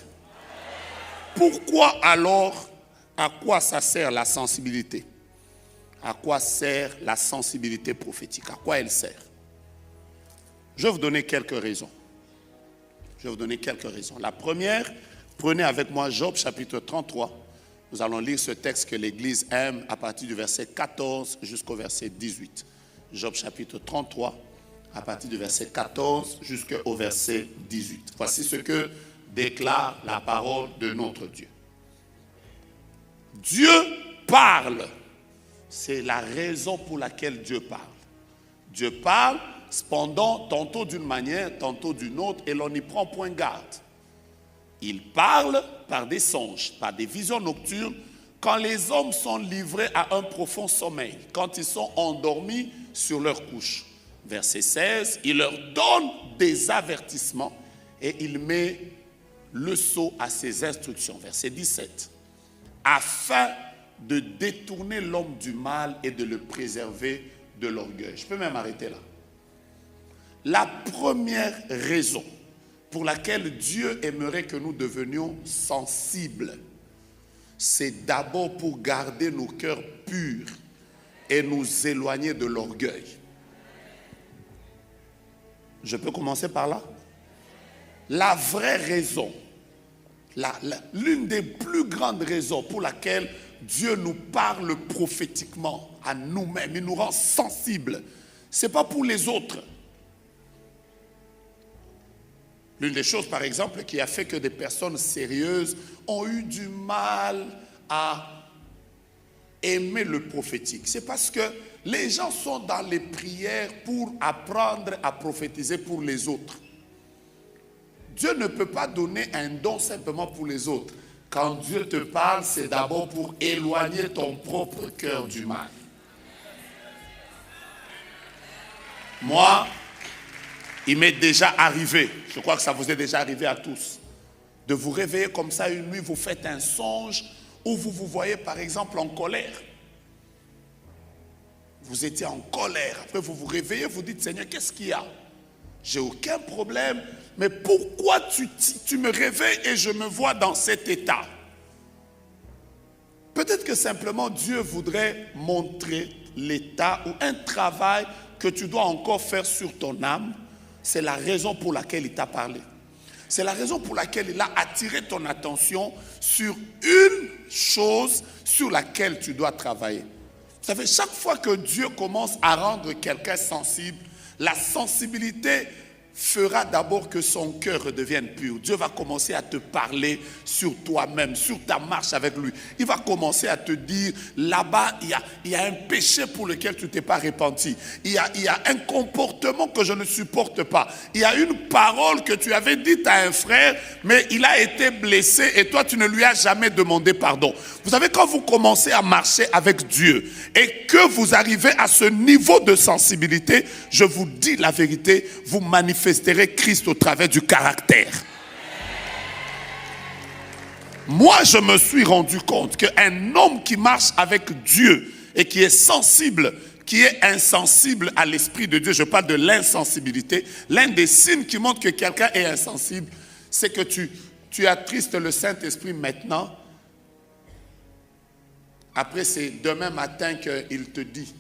Pourquoi alors, à quoi ça sert la sensibilité? À quoi sert la sensibilité prophétique? À quoi elle sert? Je vais vous donner quelques raisons. La première, prenez avec moi Job chapitre 33. Nous allons lire ce texte que l'Église aime à partir du verset 14 jusqu'au verset 18. Job chapitre 33, à partir du verset 14 jusqu'au verset 18. Voici ce que déclare la parole de notre Dieu. Dieu parle. C'est la raison pour laquelle Dieu parle. Dieu parle, cependant, tantôt d'une manière, tantôt d'une autre, et l'on n'y prend point garde. Il parle par des songes, par des visions nocturnes, quand les hommes sont livrés à un profond sommeil, quand ils sont endormis sur leur couche. Verset 16, il leur donne des avertissements et il met le sceau à ses instructions. Verset 17, afin de détourner l'homme du mal et de le préserver de l'orgueil. Je peux même arrêter là. La première raison pour laquelle Dieu aimerait que nous devenions sensibles, c'est d'abord pour garder nos cœurs purs et nous éloigner de l'orgueil. Je peux commencer par là? La vraie raison, l'une des plus grandes raisons pour laquelle Dieu nous parle prophétiquement à nous-mêmes, il nous rend sensibles, ce n'est pas pour les autres. L'une des choses, par exemple, qui a fait que des personnes sérieuses ont eu du mal à aimer le prophétique, c'est parce que les gens sont dans les prières pour apprendre à prophétiser pour les autres. Dieu ne peut pas donner un don simplement pour les autres. Quand Dieu te parle, c'est d'abord pour éloigner ton propre cœur du mal. Moi, il m'est déjà arrivé, je crois que ça vous est déjà arrivé à tous, de vous réveiller comme ça une nuit, vous faites un songe où vous vous voyez par exemple en colère. Vous étiez en colère, après vous vous réveillez, vous dites Seigneur, qu'est-ce qu'il y a? J'ai aucun problème, mais pourquoi tu me réveilles et je me vois dans cet état? Peut-être que simplement Dieu voudrait montrer l'état ou un travail que tu dois encore faire sur ton âme. C'est la raison pour laquelle il t'a parlé. C'est la raison pour laquelle il a attiré ton attention sur une chose sur laquelle tu dois travailler. Vous savez, chaque fois que Dieu commence à rendre quelqu'un sensible, la sensibilité fera d'abord que son cœur redevienne pur. Dieu va commencer à te parler sur toi-même, sur ta marche avec lui. Il va commencer à te dire, là-bas, il y a un péché pour lequel tu ne t'es pas repenti. Il y a un comportement que je ne supporte pas. Il y a une parole que tu avais dite à un frère, mais il a été blessé et toi, tu ne lui as jamais demandé pardon. Vous savez, quand vous commencez à marcher avec Dieu et que vous arrivez à ce niveau de sensibilité, je vous dis la vérité, vous manifesterez Christ au travers du caractère. Moi, je me suis rendu compte qu'un homme qui marche avec Dieu et qui est sensible, qui est insensible à l'Esprit de Dieu, je parle de l'insensibilité, l'un des signes qui montre que quelqu'un est insensible, c'est que tu attristes le Saint-Esprit maintenant. Après, c'est demain matin qu'il te dit.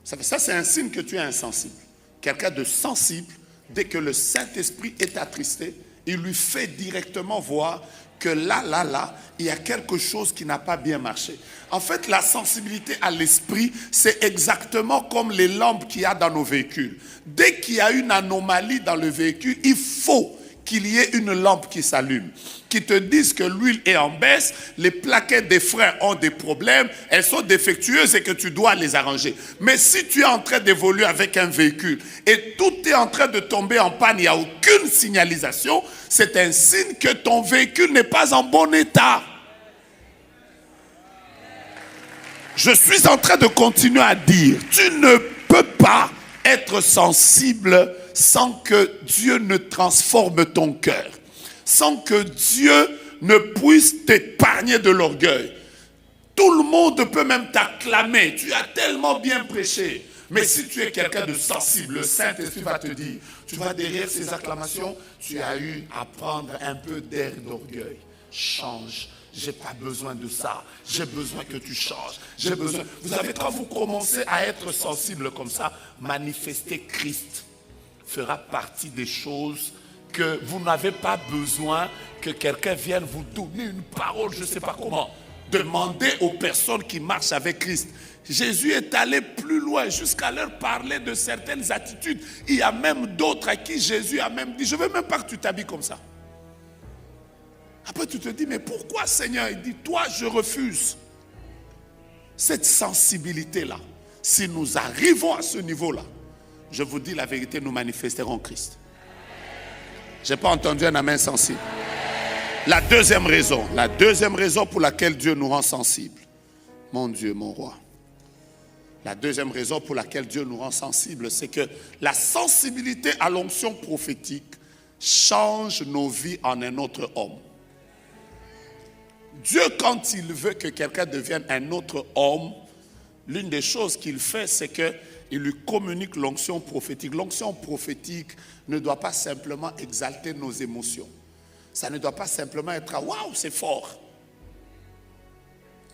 Ça, c'est un signe que tu es insensible. Quelqu'un de sensible, dès que le Saint-Esprit est attristé, il lui fait directement voir que là, il y a quelque chose qui n'a pas bien marché. En fait, la sensibilité à l'esprit, c'est exactement comme les lampes qu'il y a dans nos véhicules. Dès qu'il y a une anomalie dans le véhicule, il faut qu'il y ait une lampe qui s'allume, qui te dise que l'huile est en baisse, les plaquettes des freins ont des problèmes, elles sont défectueuses et que tu dois les arranger. Mais si tu es en train d'évoluer avec un véhicule et tout est en train de tomber en panne, il n'y a aucune signalisation, c'est un signe que ton véhicule n'est pas en bon état. Je suis en train de continuer à dire, tu ne peux pas être sensible sans que Dieu ne transforme ton cœur, sans que Dieu ne puisse t'épargner de l'orgueil. Tout le monde peut même t'acclamer, tu as tellement bien prêché. Mais si tu es quelqu'un de sensible, le Saint-Esprit va te dire, tu vas derrière ces acclamations, tu as eu à prendre un peu d'air d'orgueil. Change. J'ai pas besoin de ça. J'ai besoin que tu changes. J'ai besoin. Vous savez, quand vous commencez à être sensible comme ça, manifester Christ fera partie des choses que vous n'avez pas besoin que quelqu'un vienne vous donner une parole, je ne sais pas comment. Demandez aux personnes qui marchent avec Christ. Jésus est allé plus loin jusqu'à leur parler de certaines attitudes. Il y a même d'autres à qui Jésus a même dit, je ne veux même pas que tu t'habilles comme ça. Après tu te dis, mais pourquoi Seigneur? Il dit, toi je refuse. Cette sensibilité-là, si nous arrivons à ce niveau-là, je vous dis la vérité, nous manifesterons Christ. Je n'ai pas entendu un amen sensible. La deuxième raison pour laquelle Dieu nous rend sensibles, mon Dieu, mon roi. La deuxième raison pour laquelle Dieu nous rend sensibles, c'est que la sensibilité à l'onction prophétique change nos vies en un autre homme. Dieu, quand il veut que quelqu'un devienne un autre homme, l'une des choses qu'il fait, c'est qu'il lui communique l'onction prophétique. L'onction prophétique ne doit pas simplement exalter nos émotions. Ça ne doit pas simplement être « Waouh, c'est fort ».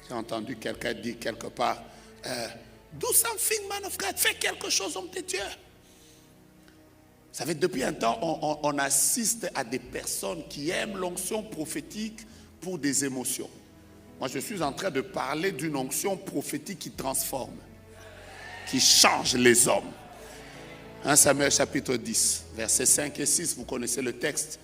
J'ai entendu quelqu'un dire quelque part « Do something, man of God, fais quelque chose, homme de Dieu ». Vous savez, depuis un temps, on assiste à des personnes qui aiment l'onction prophétique pour des émotions. Moi, je suis en train de parler d'une onction prophétique qui transforme, qui change les hommes. 1 Samuel chapitre 10, versets 5 et 6, vous connaissez le texte.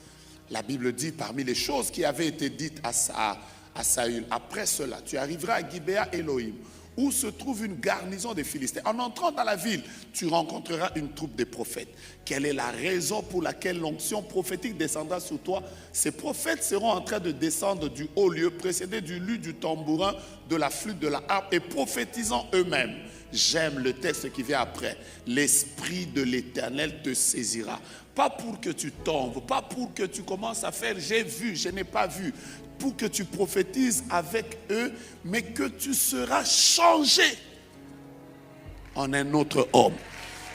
La Bible dit, parmi les choses qui avaient été dites à Saül, après cela, tu arriveras à Gibéa Elohim, où se trouve une garnison des Philistins. En entrant dans la ville, tu rencontreras une troupe de prophètes. Quelle est la raison pour laquelle l'onction prophétique descendra sur toi? Ces prophètes seront en train de descendre du haut lieu, précédés du luth, du tambourin, de la flûte, de la harpe, et prophétisant eux-mêmes. J'aime le texte qui vient après. L'Esprit de l'Éternel te saisira. Pas pour que tu tombes, pas pour que tu commences à faire « j'ai vu, je n'ai pas vu ». Pour que tu prophétises avec eux, mais que tu seras changé en un autre homme.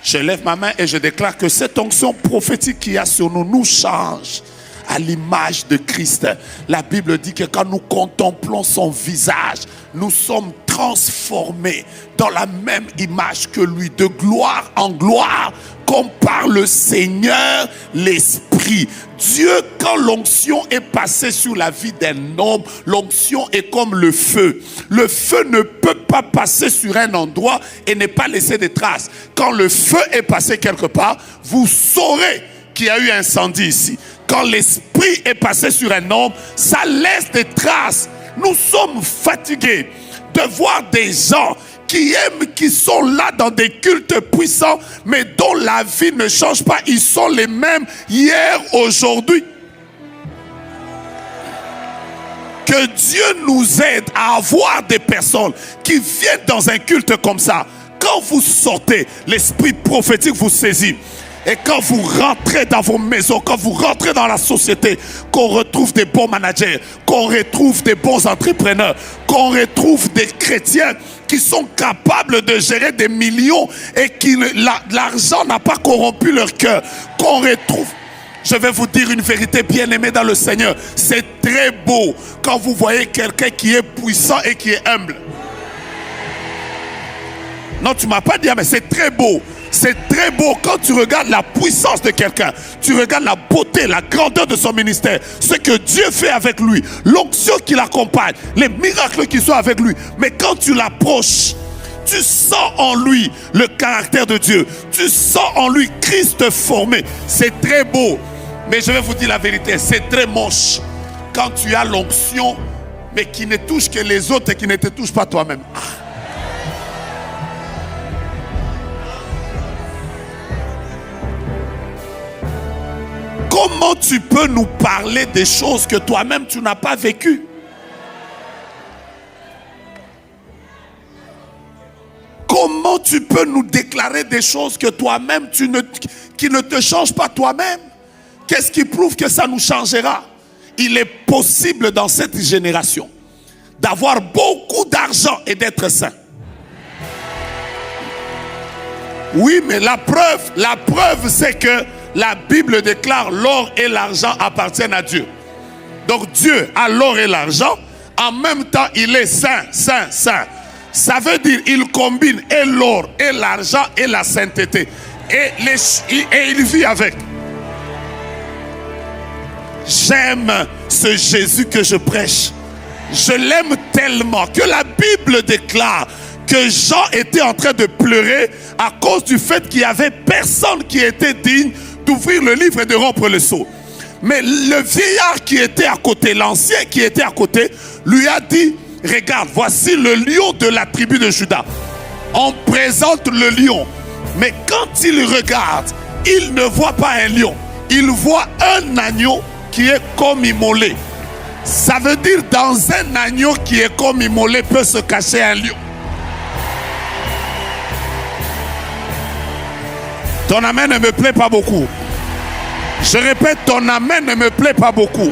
Je lève ma main et je déclare que cette onction prophétique qu'il y a sur nous nous change à l'image de Christ. La Bible dit que quand nous contemplons son visage, nous sommes transformés dans la même image que lui, de gloire en gloire, comme par le Seigneur l'Esprit. Dieu, quand l'onction est passée sur la vie d'un homme, l'onction est comme le feu. Le feu ne peut pas passer sur un endroit et ne pas laisser de traces. Quand le feu est passé quelque part, vous saurez qu'il y a eu un incendie ici. Quand l'esprit est passé sur un homme, ça laisse des traces. Nous sommes fatigués de voir des gens qui aiment, qui sont là dans des cultes puissants, mais dont la vie ne change pas. Ils sont les mêmes hier, aujourd'hui. Que Dieu nous aide à avoir des personnes qui viennent dans un culte comme ça. Quand vous sortez, l'esprit prophétique vous saisit. Et quand vous rentrez dans vos maisons, quand vous rentrez dans la société, qu'on retrouve des bons managers, qu'on retrouve des bons entrepreneurs, qu'on retrouve des chrétiens qui sont capables de gérer des millions et qui l'argent n'a pas corrompu leur cœur, qu'on retrouve. Je vais vous dire une vérité, bien-aimée dans le Seigneur. C'est très beau quand vous voyez quelqu'un qui est puissant et qui est humble. Non, tu ne m'as pas dit, mais c'est très beau. C'est très beau quand tu regardes la puissance de quelqu'un. Tu regardes la beauté, la grandeur de son ministère. Ce que Dieu fait avec lui. L'onction qui l'accompagne. Les miracles qui sont avec lui. Mais quand tu l'approches, tu sens en lui le caractère de Dieu. Tu sens en lui Christ formé. C'est très beau. Mais je vais vous dire la vérité. C'est très moche. Quand tu as l'onction, mais qui ne touche que les autres et qui ne te touche pas toi-même. Comment tu peux nous parler des choses que toi-même tu n'as pas vécues? Comment tu peux nous déclarer des choses que toi-même qui ne te changent pas toi-même? Qu'est-ce qui prouve que ça nous changera? Il est possible dans cette génération d'avoir beaucoup d'argent et d'être saint. Oui, mais la preuve c'est que la Bible déclare l'or et l'argent appartiennent à Dieu. Donc Dieu a l'or et l'argent. En même temps, il est saint, saint, saint. Ça veut dire qu'il combine et l'or et l'argent et la sainteté. Et il vit avec. J'aime ce Jésus que je prêche. Je l'aime tellement que la Bible déclare que Jean était en train de pleurer à cause du fait qu'il n'y avait personne qui était digne d'ouvrir le livre et de rompre le sceau. Mais le vieillard qui était à côté, l'ancien qui était à côté, lui a dit, regarde, voici le lion de la tribu de Juda. On présente le lion. Mais quand il regarde, il ne voit pas un lion. Il voit un agneau qui est comme immolé. Ça veut dire dans un agneau qui est comme immolé peut se cacher un lion. Ton amen ne me plaît pas beaucoup. Je répète, ton amen ne me plaît pas beaucoup.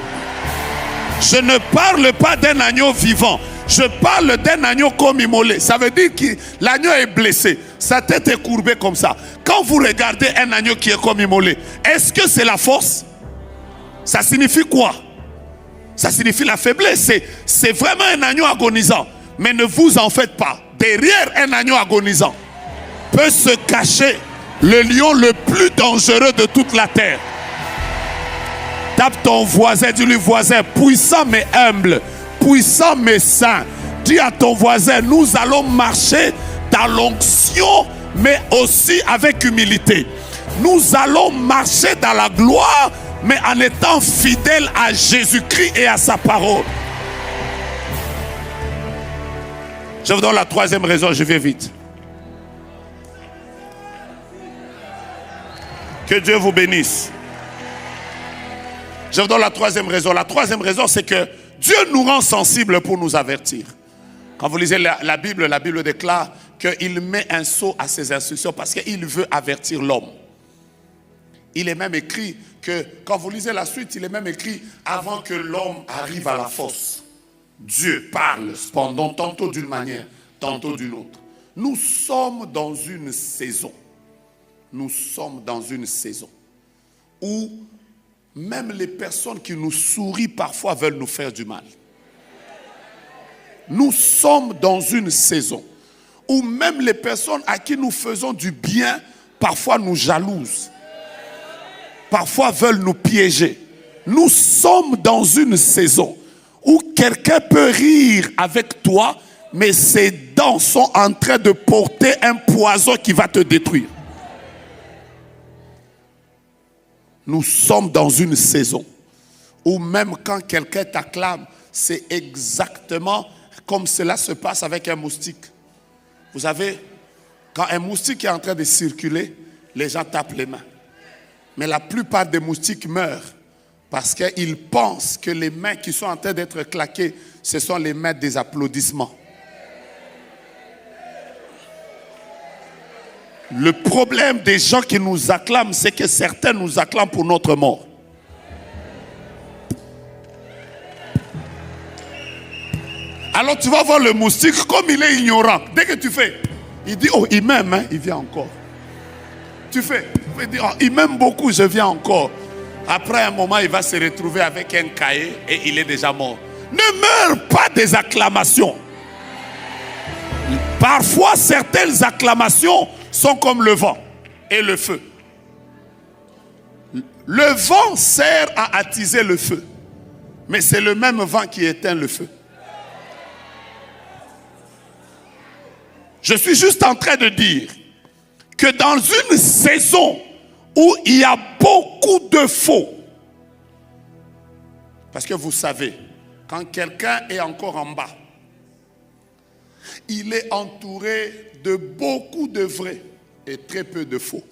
Je ne parle pas d'un agneau vivant. Je parle d'un agneau comme immolé. Ça veut dire que l'agneau est blessé. Sa tête est courbée comme ça. Quand vous regardez un agneau qui est comme immolé, est-ce que c'est la force? Ça signifie quoi? Ça signifie la faiblesse. C'est vraiment un agneau agonisant. Mais ne vous en faites pas. Derrière un agneau agonisant peut se cacher le lion le plus dangereux de toute la terre. Tape ton voisin, dis-lui voisin, puissant mais humble, puissant mais saint. Dis à ton voisin, nous allons marcher dans l'onction, mais aussi avec humilité. Nous allons marcher dans la gloire, mais en étant fidèles à Jésus-Christ et à sa parole. Je vous donne la troisième raison, je vais vite. Que Dieu vous bénisse. Je vous donne la troisième raison. La troisième raison, c'est que Dieu nous rend sensibles pour nous avertir. Quand vous lisez la Bible déclare qu'il met un sceau à ses instructions parce qu'il veut avertir l'homme. Il est même écrit que, quand vous lisez la suite, il est même écrit avant que l'homme arrive à la fosse. Dieu parle cependant tantôt d'une manière, tantôt d'une autre. Nous sommes dans une saison. Nous sommes dans une saison où même les personnes qui nous sourient parfois veulent nous faire du mal. Nous sommes dans une saison où même les personnes à qui nous faisons du bien, parfois nous jalousent. Parfois veulent nous piéger. Nous sommes dans une saison où quelqu'un peut rire avec toi, mais ses dents sont en train de porter un poison qui va te détruire. Nous sommes dans une saison où même quand quelqu'un t'acclame, c'est exactement comme cela se passe avec un moustique. Vous savez, quand un moustique est en train de circuler, les gens tapent les mains. Mais la plupart des moustiques meurent parce qu'ils pensent que les mains qui sont en train d'être claquées, ce sont les mains des applaudissements. Le problème des gens qui nous acclament, c'est que certains nous acclament pour notre mort. Alors tu vas voir le moustique, comme il est ignorant. Dès que tu fais, il dit, oh, il m'aime, hein, il vient encore. Tu fais, il dit, oh, il m'aime beaucoup, je viens encore. Après un moment, il va se retrouver avec un cahier et il est déjà mort. Ne meurs pas des acclamations. Parfois, certaines acclamations sont comme le vent et le feu. Le vent sert à attiser le feu, mais c'est le même vent qui éteint le feu. Je suis juste en train de dire que dans une saison où il y a beaucoup de faux, parce que vous savez, quand quelqu'un est encore en bas, il est entouré de beaucoup de vrais et très peu de faux.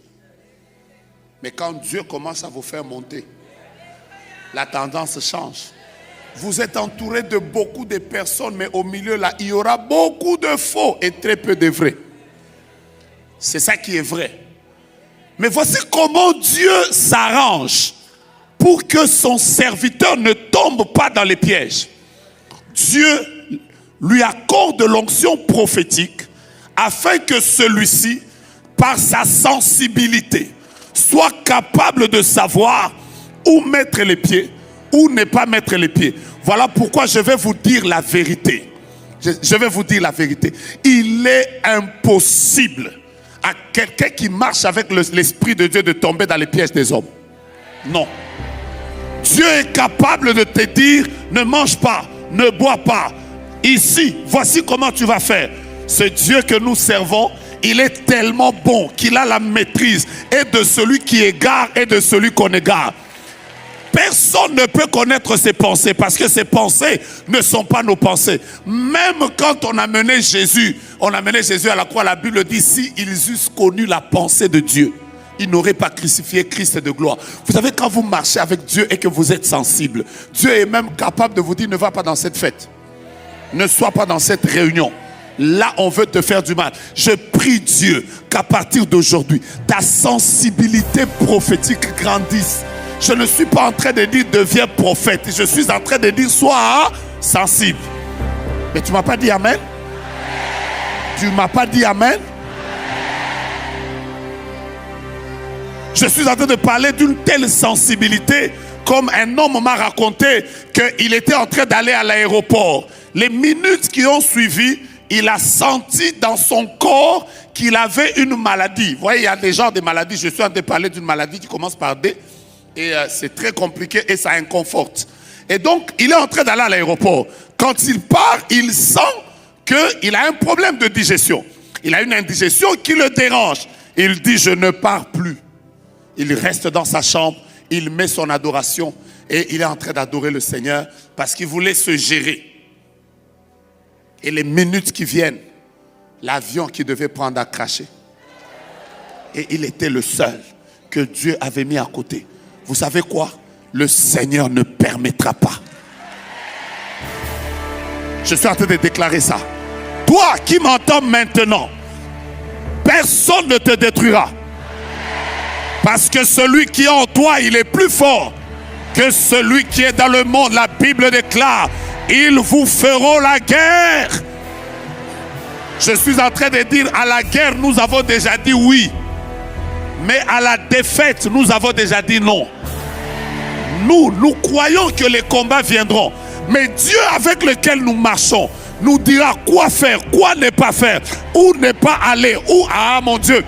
Mais quand Dieu commence à vous faire monter, la tendance change. Vous êtes entouré de beaucoup de personnes, mais au milieu là, il y aura beaucoup de faux et très peu de vrais. C'est ça qui est vrai. Mais voici comment Dieu s'arrange pour que son serviteur ne tombe pas dans les pièges. Dieu lui accorde l'onction prophétique afin que celui-ci, par sa sensibilité, soit capable de savoir où mettre les pieds, où ne pas mettre les pieds. Voilà pourquoi je vais vous dire la vérité. Je vais vous dire la vérité. Il est impossible à quelqu'un qui marche avec l'Esprit de Dieu de tomber dans les pièges des hommes. Non. Dieu est capable de te dire, ne mange pas, ne bois pas. Ici, voici comment tu vas faire. Ce Dieu que nous servons, il est tellement bon qu'il a la maîtrise et de celui qui égare et de celui qu'on égare. Personne ne peut connaître ses pensées parce que ses pensées ne sont pas nos pensées. Même quand on a mené Jésus à la croix, la Bible dit, si ils eussent connu la pensée de Dieu, ils n'auraient pas crucifié Christ de gloire. Vous savez, quand vous marchez avec Dieu et que vous êtes sensible, Dieu est même capable de vous dire, ne va pas dans cette fête. Ne sois pas dans cette réunion. Là, on veut te faire du mal. Je prie Dieu qu'à partir d'aujourd'hui, ta sensibilité prophétique grandisse. Je ne suis pas en train de dire deviens prophète. Je suis en train de dire sois sensible. Mais tu ne m'as pas dit amen? Tu ne m'as pas dit amen? Je suis en train de parler d'une telle sensibilité comme un homme m'a raconté qu'il était en train d'aller à l'aéroport. Les minutes qui ont suivi, il a senti dans son corps qu'il avait une maladie. Vous voyez, il y a des genres de maladies. Je suis en train de parler d'une maladie qui commence par D. Et c'est très compliqué et ça inconforte. Et donc, il est en train d'aller à l'aéroport. Quand il part, il sent qu'il a un problème de digestion. Il a une indigestion qui le dérange. Il dit, je ne pars plus. Il reste dans sa chambre, il met son adoration et il est en train d'adorer le Seigneur parce qu'il voulait se gérer. Et les minutes qui viennent, l'avion qui devait prendre a craché. Et il était le seul que Dieu avait mis à côté. Vous savez quoi? Le Seigneur ne permettra pas. Je suis en train de déclarer ça. Toi qui m'entends maintenant, personne ne te détruira. Parce que celui qui est en toi, il est plus fort que celui qui est dans le monde. La Bible déclare, ils vous feront la guerre. Je suis en train de dire, à la guerre, nous avons déjà dit oui. Mais à la défaite, nous avons déjà dit non. Nous croyons que les combats viendront. Mais Dieu avec lequel nous marchons nous dira quoi faire, quoi ne pas faire, où ne pas aller, où, ah mon Dieu.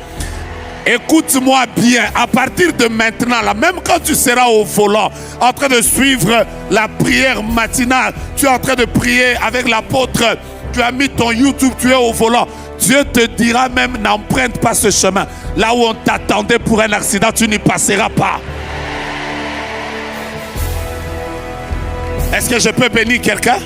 Écoute-moi bien, à partir de maintenant, là, même quand tu seras au volant, en train de suivre la prière matinale, tu es en train de prier avec l'apôtre, tu as mis ton YouTube, tu es au volant, Dieu te dira même, n'emprunte pas ce chemin. Là où on t'attendait pour un accident, tu n'y passeras pas. Est-ce que je peux bénir quelqu'un?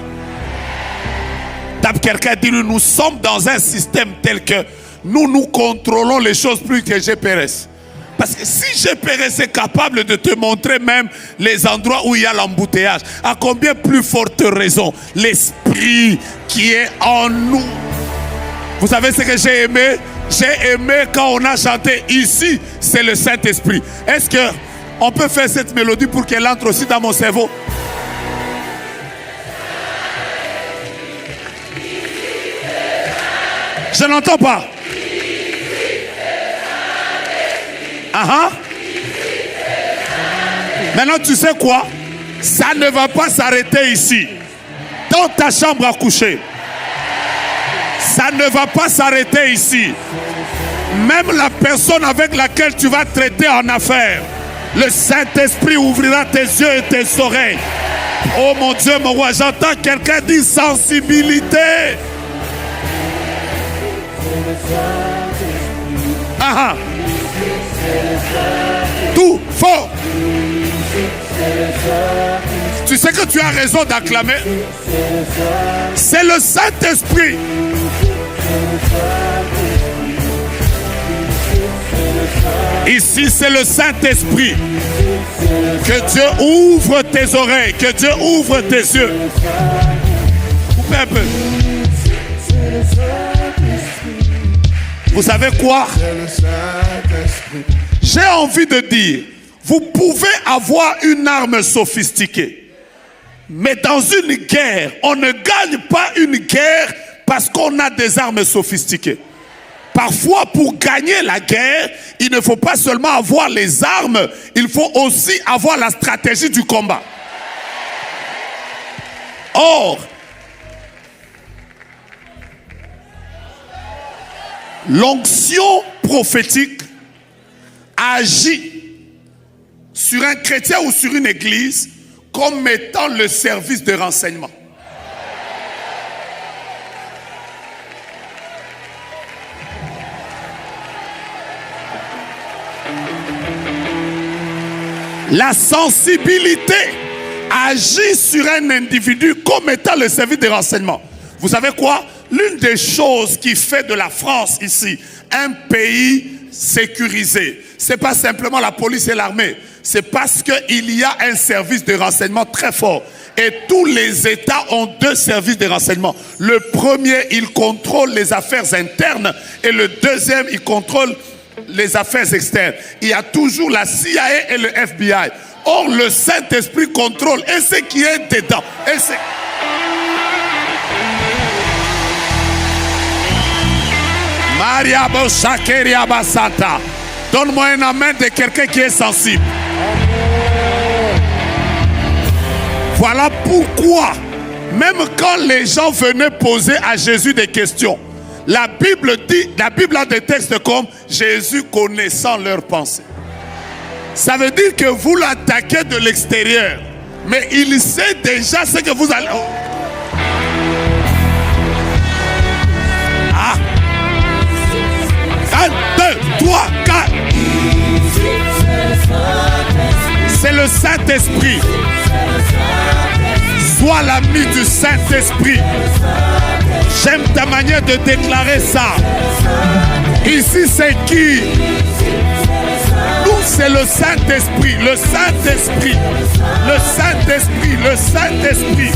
Tape quelqu'un, dis-lui, nous sommes dans un système tel que nous contrôlons les choses plus que GPRS. Parce que si GPRS est capable de te montrer même les endroits où il y a l'embouteillage, à combien plus forte raison l'esprit qui est en nous. Vous savez ce que j'ai aimé? J'ai aimé quand on a chanté ici, c'est le Saint-Esprit. Est-ce qu'on peut faire cette mélodie pour qu'elle entre aussi dans mon cerveau? Je n'entends pas. Maintenant, tu sais quoi? Ça ne va pas s'arrêter ici. Dans ta chambre à coucher. Ça ne va pas s'arrêter ici. Même la personne avec laquelle tu vas traiter en affaires, le Saint-Esprit ouvrira tes yeux et tes oreilles. Oh mon Dieu, mon roi, j'entends quelqu'un dire sensibilité. Tout fort. Tu sais que tu as raison d'acclamer. C'est le Saint-Esprit. Ici, c'est le Saint-Esprit. Que Dieu ouvre tes oreilles, que Dieu ouvre tes yeux. Coupez un peu. Vous savez quoi? J'ai envie de dire, vous pouvez avoir une arme sophistiquée, mais dans une guerre, on ne gagne pas une guerre parce qu'on a des armes sophistiquées. Parfois, pour gagner la guerre, il ne faut pas seulement avoir les armes, il faut aussi avoir la stratégie du combat. Or, l'onction prophétique agit sur un chrétien ou sur une église comme étant le service de renseignement. La sensibilité agit sur un individu comme étant le service de renseignement. Vous savez quoi? L'une des choses qui fait de la France ici un pays sécurisé, c'est pas simplement la police et l'armée, c'est parce qu'il y a un service de renseignement très fort. Et tous les États ont deux services de renseignement. Le premier, il contrôle les affaires internes et le deuxième, il contrôle les affaires externes. Il y a toujours la CIA et le FBI. Or, le Saint-Esprit contrôle et ce qui est dedans. Maria Boshakeria Basanta. Donne-moi un amen de quelqu'un qui est sensible. Voilà pourquoi, même quand les gens venaient poser à Jésus des questions, la Bible a des textes comme Jésus connaissant leurs pensées. Ça veut dire que vous l'attaquez de l'extérieur, mais il sait déjà ce que vous allez... Ah! 1, 2, 3, 4. C'est le Saint-Esprit. Sois l'ami du Saint-Esprit. J'aime ta manière de déclarer ça. Ici, c'est qui? Nous, c'est le Saint-Esprit. Le Saint-Esprit. Le Saint-Esprit. Le Saint-Esprit.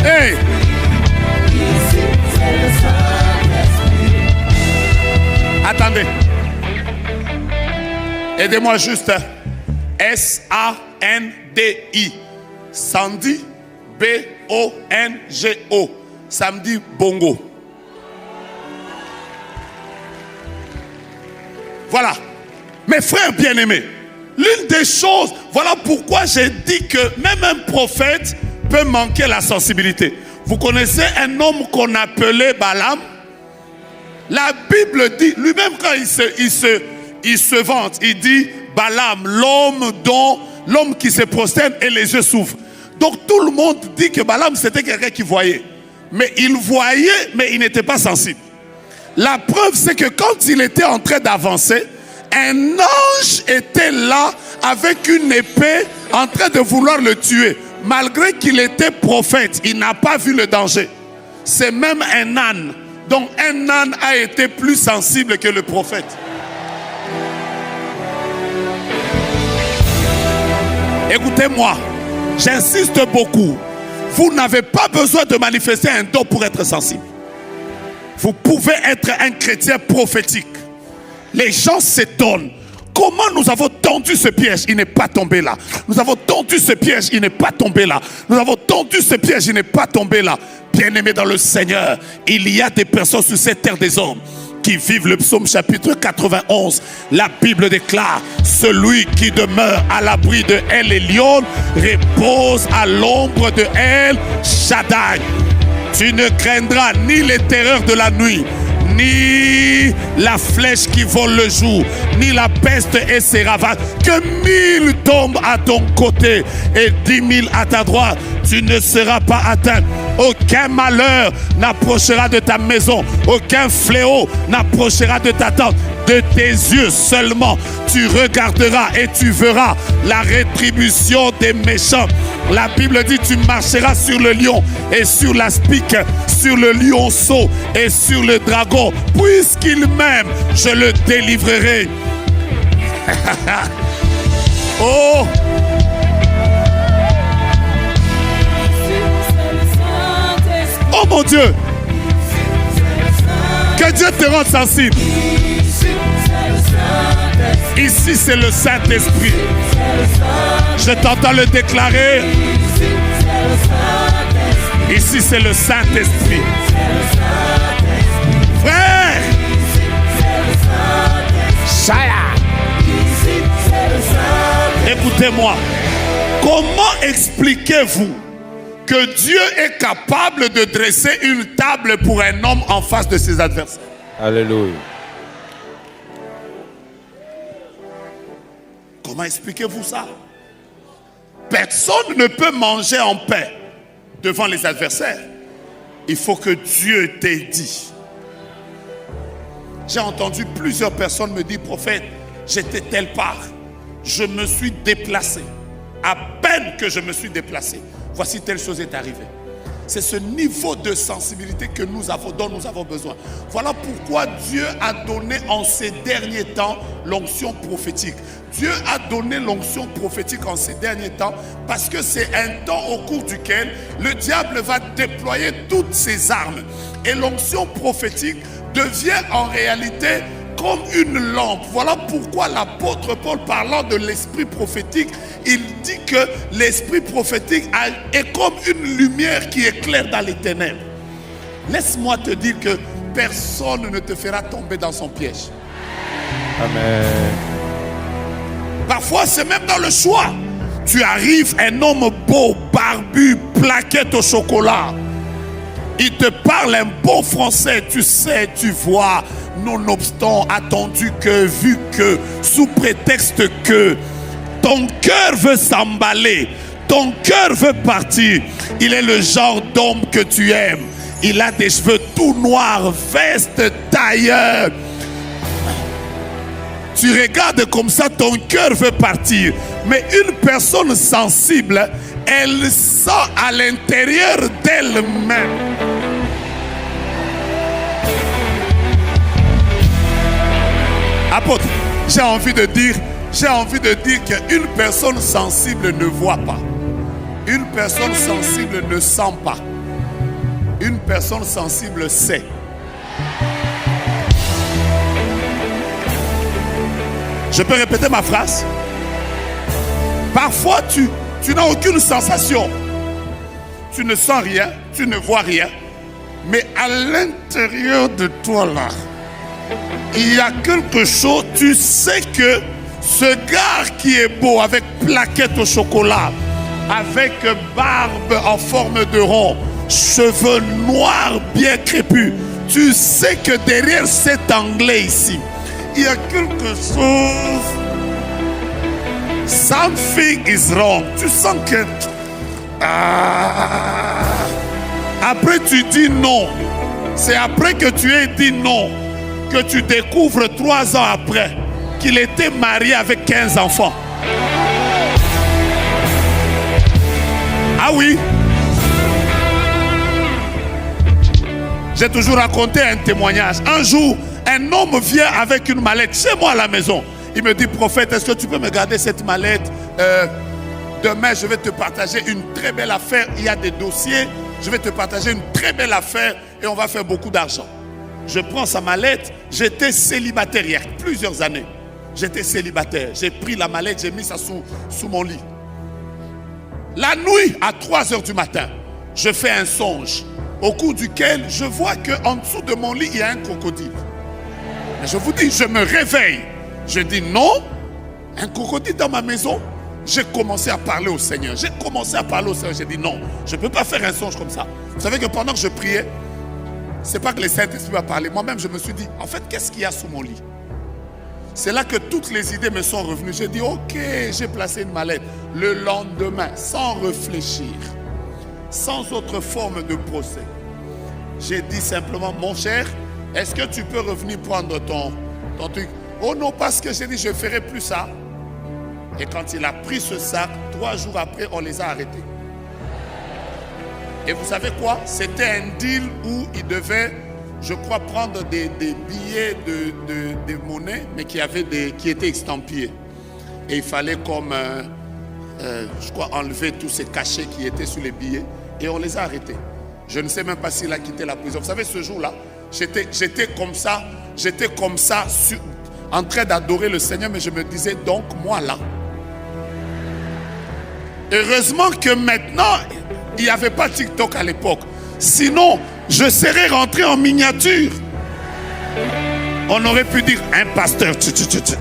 Hey! Attendez. Aidez-moi juste. S-A-N-D-I. Sandy. B-O-N-G-O. Samedi Bongo. Voilà. Mes frères bien-aimés, l'une des choses, voilà pourquoi pourquoi j'ai dit que même un prophète peut manquer la sensibilité. Vous connaissez un homme qu'on appelait Balaam? La Bible dit, lui-même quand il se vante, il dit Balaam, l'homme qui se prosterne et les yeux s'ouvrent. Donc tout le monde dit que Balaam c'était quelqu'un qui voyait. Mais il voyait, mais il n'était pas sensible. La preuve c'est que quand il était en train d'avancer, un ange était là avec une épée en train de vouloir le tuer. Malgré qu'il était prophète, il n'a pas vu le danger. C'est même un âne. Donc un âne a été plus sensible que le prophète. Écoutez-moi, j'insiste beaucoup. Vous n'avez pas besoin de manifester un don pour être sensible. Vous pouvez être un chrétien prophétique. Les gens s'étonnent. Comment nous avons tendu ce piège, il n'est pas tombé là. Nous avons tendu ce piège, il n'est pas tombé là. Nous avons tendu ce piège, il n'est pas tombé là. Bien-aimés dans le Seigneur, il y a des personnes sur cette terre des hommes qui vivent le psaume chapitre 91. La Bible déclare, celui qui demeure à l'abri de El Elyon repose à l'ombre de El Shaddai. Tu ne craindras ni les terreurs de la nuit, ni la flèche qui vole le jour, ni la peste et ses ravages. Que 1000 tombent à ton côté et 10 000 à ta droite, tu ne seras pas atteint. Aucun malheur n'approchera de ta maison, aucun fléau n'approchera de ta tente. De tes yeux seulement tu regarderas et tu verras la rétribution des méchants. La Bible dit, tu marcheras sur le lion et sur l'aspic, sur le lionceau et sur le dragon. Puisqu'il m'aime, je le délivrerai. Oh! Oh mon Dieu! Que Dieu te rende sensible. Ici c'est le Saint-Esprit. Je t'entends le déclarer. Ici c'est le Saint-Esprit. Frère, écoutez-moi. Comment expliquez-vous que Dieu est capable de dresser une table pour un homme en face de ses adversaires?
Alléluia.
Comment expliquez-vous ça? Personne ne peut manger en paix devant les adversaires. Il faut que Dieu t'ait dit. J'ai entendu plusieurs personnes me dire, prophète, j'étais telle part, je me suis déplacé. À peine que je me suis déplacé, voici telle chose est arrivée. C'est ce niveau de sensibilité que nous avons, dont nous avons besoin. Voilà pourquoi Dieu a donné en ces derniers temps l'onction prophétique. Dieu a donné l'onction prophétique en ces derniers temps parce que c'est un temps au cours duquel le diable va déployer toutes ses armes. Et l'onction prophétique devient en réalité comme une lampe. Voilà pourquoi l'apôtre Paul, parlant de l'esprit prophétique, il dit que l'esprit prophétique est comme une lumière qui éclaire dans les ténèbres. Laisse-moi te dire que personne ne te fera tomber dans son piège.
Amen.
Parfois c'est même dans le choix. Tu arrives, un homme beau, barbu, plaquette au chocolat. Il te parle un beau français, tu sais, tu vois, nonobstant, attendu que, vu que, sous prétexte que, ton cœur veut s'emballer, ton cœur veut partir. Il est le genre d'homme que tu aimes. Il a des cheveux tout noirs, veste, tailleur. Tu regardes comme ça, ton cœur veut partir. Mais une personne sensible, elle sent à l'intérieur d'elle-même. Apôtre, j'ai envie de dire qu'une personne sensible ne voit pas. Une personne sensible ne sent pas. Une personne sensible sait. Je peux répéter ma phrase? Parfois, tu n'as aucune sensation. Tu ne sens rien, tu ne vois rien. Mais à l'intérieur de toi, là, il y a quelque chose, tu sais que Ce gars qui est beau, avec plaquettes au chocolat, avec barbe en forme de rond, cheveux noirs bien crépus, tu sais que derrière cet anglais ici, il y a quelque chose. Something is wrong. Tu sens que... Après tu dis non. C'est après que tu aies dit non que tu découvres 3 ans après qu'il était marié avec 15 enfants. Ah oui. J'ai toujours raconté un témoignage. Un jour, un homme vient avec une mallette chez moi à la maison. Il me dit, prophète, est-ce que tu peux me garder cette mallette? Demain, je vais te partager une très belle affaire. Il y a des dossiers. Je vais te partager une très belle affaire et on va faire beaucoup d'argent. Je prends sa mallette. J'étais célibataire il y a plusieurs années. J'étais célibataire. J'ai pris la mallette, j'ai mis ça sous mon lit. La nuit, à 3 heures du matin, je fais un songe au cours duquel je vois qu'en dessous de mon lit, il y a un crocodile. Et je vous dis, je me réveille. Je dis non, un crocodile dans ma maison. J'ai commencé à parler au Seigneur. J'ai dit non, je ne peux pas faire un songe comme ça. Vous savez que pendant que je priais, ce n'est pas que le Saint-Esprit m'a parlé. Moi-même, je me suis dit, en fait, qu'est-ce qu'il y a sous mon lit? C'est là que toutes les idées me sont revenues. J'ai dit, ok, j'ai placé une mallette. Le lendemain, sans réfléchir, sans autre forme de procès, j'ai dit simplement, mon cher, est-ce que tu peux revenir prendre ton truc? Oh non, parce que j'ai dit, je ne ferai plus ça. Et quand il a pris ce sac, 3 jours après, on les a arrêtés. Et vous savez quoi? C'était un deal où il devait, je crois, prendre des billets de monnaie, mais qui étaient extampillés. Et il fallait comme, je crois, enlever tous ces cachets qui étaient sur les billets. Et on les a arrêtés. Je ne sais même pas s'il a quitté la prison. Vous savez, ce jour-là, j'étais comme ça, en train d'adorer le Seigneur, mais je me disais, donc, moi là. Heureusement que maintenant, il n'y avait pas TikTok à l'époque. Sinon, je serais rentré en miniature. On aurait pu dire, un pasteur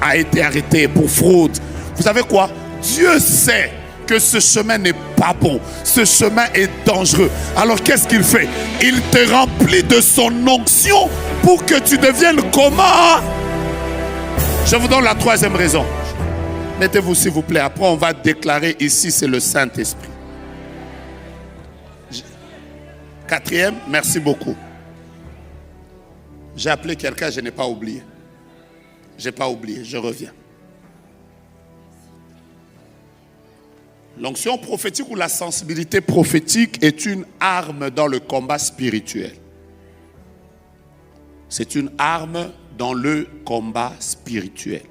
a été arrêté pour fraude. Vous savez quoi? Dieu sait que ce chemin n'est pas bon. Ce chemin est dangereux. Alors qu'est-ce qu'il fait? Il te remplit de son onction pour que tu deviennes comment? Je vous donne la 3e raison. Mettez-vous s'il vous plaît. Après on va déclarer ici, c'est le Saint-Esprit. 4e, merci beaucoup. J'ai appelé quelqu'un, je n'ai pas oublié. Je n'ai pas oublié, je reviens. L'onction prophétique ou la sensibilité prophétique est une arme dans le combat spirituel. C'est une arme dans le combat spirituel.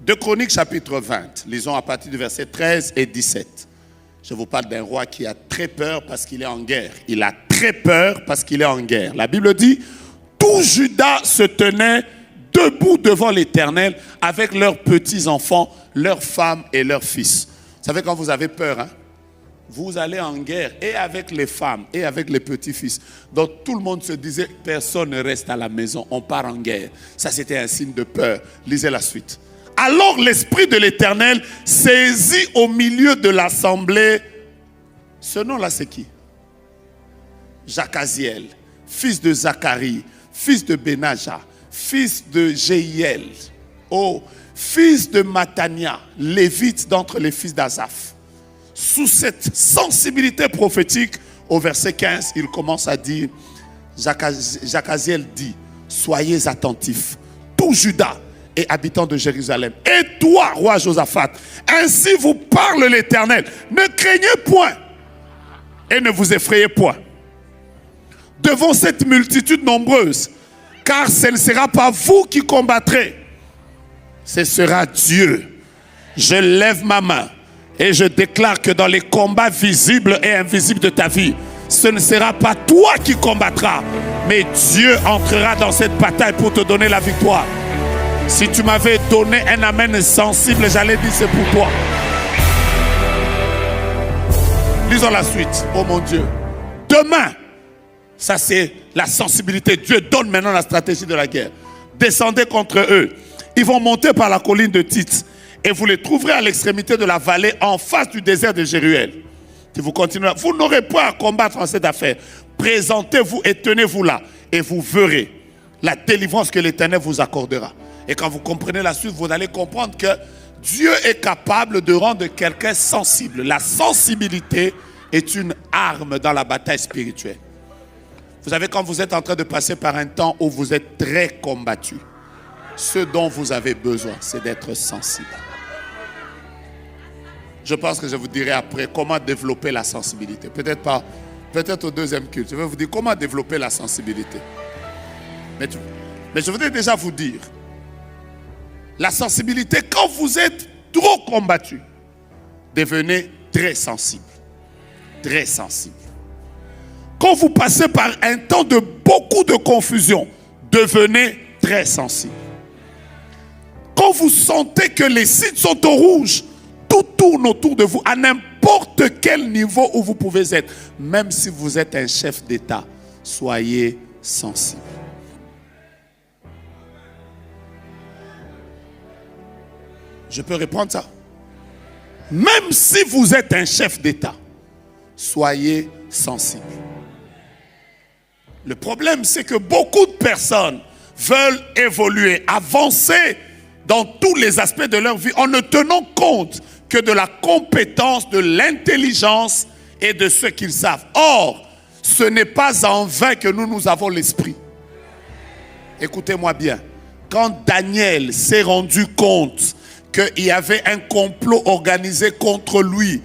Deux Chroniques chapitre 20, lisons à partir du verset 13 et 17. Je vous parle d'un roi qui a très peur parce qu'il est en guerre. Il a très peur parce qu'il est en guerre. La Bible dit, tout Juda se tenait debout devant l'Éternel avec leurs petits-enfants, leurs femmes et leurs fils. Vous savez quand vous avez peur, hein? Vous allez en guerre et avec les femmes et avec les petits-fils. Donc tout le monde se disait, personne ne reste à la maison, on part en guerre. Ça c'était un signe de peur. Lisez la suite. Alors l'Esprit de l'Éternel saisit au milieu de l'assemblée. Ce nom-là c'est qui? Jacaziel, fils de Zacharie, fils de Benaja, fils de Jéhiel, fils de Matania, lévite d'entre les fils d'Asaph. Sous cette sensibilité prophétique, au verset 15, il commence à dire, Jacaziel dit, soyez attentifs, tout Juda et habitants de Jérusalem, et toi, roi Josaphat, ainsi vous parle l'Éternel, ne craignez point et ne vous effrayez point devant cette multitude nombreuse, car ce ne sera pas vous qui combattrez, ce sera Dieu. Je lève ma main et je déclare que dans les combats visibles et invisibles de ta vie, ce ne sera pas toi qui combattras, mais Dieu entrera dans cette bataille pour te donner la victoire. Si tu m'avais donné un amen sensible, j'allais dire c'est pour toi. Lisons la suite. Oh mon Dieu. Demain, Ça, c'est la sensibilité. Dieu donne maintenant la stratégie de la guerre. Descendez contre eux. Ils vont monter par la colline de Tite. Et vous les trouverez à l'extrémité de la vallée, en face du désert de Jéruel. Si vous continuez, vous n'aurez pas à combattre en cette affaire. Présentez-vous et tenez-vous là. Et vous verrez la délivrance que l'Éternel vous accordera. Et quand vous comprenez la suite, vous allez comprendre que Dieu est capable de rendre quelqu'un sensible. La sensibilité est une arme dans la bataille spirituelle. Vous savez, quand vous êtes en train de passer par un temps où vous êtes très combattu, ce dont vous avez besoin, c'est d'être sensible. Je pense que je vous dirai après comment développer la sensibilité. Peut-être pas, peut-être au deuxième culte. Je vais vous dire comment développer la sensibilité. Mais je voudrais déjà vous dire, la sensibilité, quand vous êtes trop combattu, devenez très sensible. Très sensible. Quand vous passez par un temps de beaucoup de confusion, devenez très sensible. Quand vous sentez que les signes sont au rouge, tout tourne autour de vous, à n'importe quel niveau où vous pouvez être. Même si vous êtes un chef d'État, soyez sensible. Je peux répondre ça? Même si vous êtes un chef d'État, soyez sensible. Le problème, c'est que beaucoup de personnes veulent évoluer, avancer dans tous les aspects de leur vie en ne tenant compte que de la compétence, de l'intelligence et de ce qu'ils savent. Or, ce n'est pas en vain que nous avons l'esprit. Écoutez-moi bien. Quand Daniel s'est rendu compte qu'il y avait un complot organisé contre lui,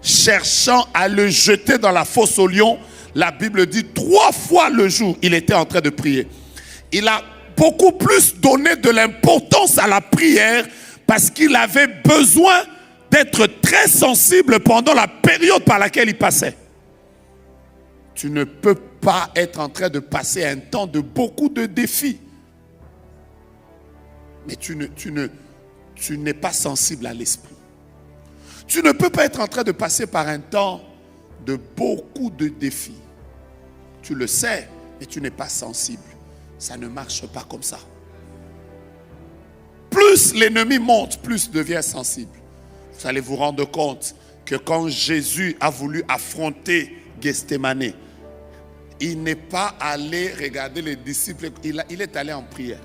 cherchant à le jeter dans la fosse aux lions, la Bible dit 3 fois le jour, il était en train de prier. Il a beaucoup plus donné de l'importance à la prière parce qu'il avait besoin d'être très sensible pendant la période par laquelle il passait. Tu ne peux pas être en train de passer un temps de beaucoup de défis. Mais tu n'es pas sensible à l'esprit. Tu ne peux pas être en train de passer par un temps de beaucoup de défis. Tu le sais, mais tu n'es pas sensible. Ça ne marche pas comme ça. Plus l'ennemi monte, plus il devient sensible. Vous allez vous rendre compte que quand Jésus a voulu affronter Gethsémani, il n'est pas allé regarder les disciples, il est allé en prière.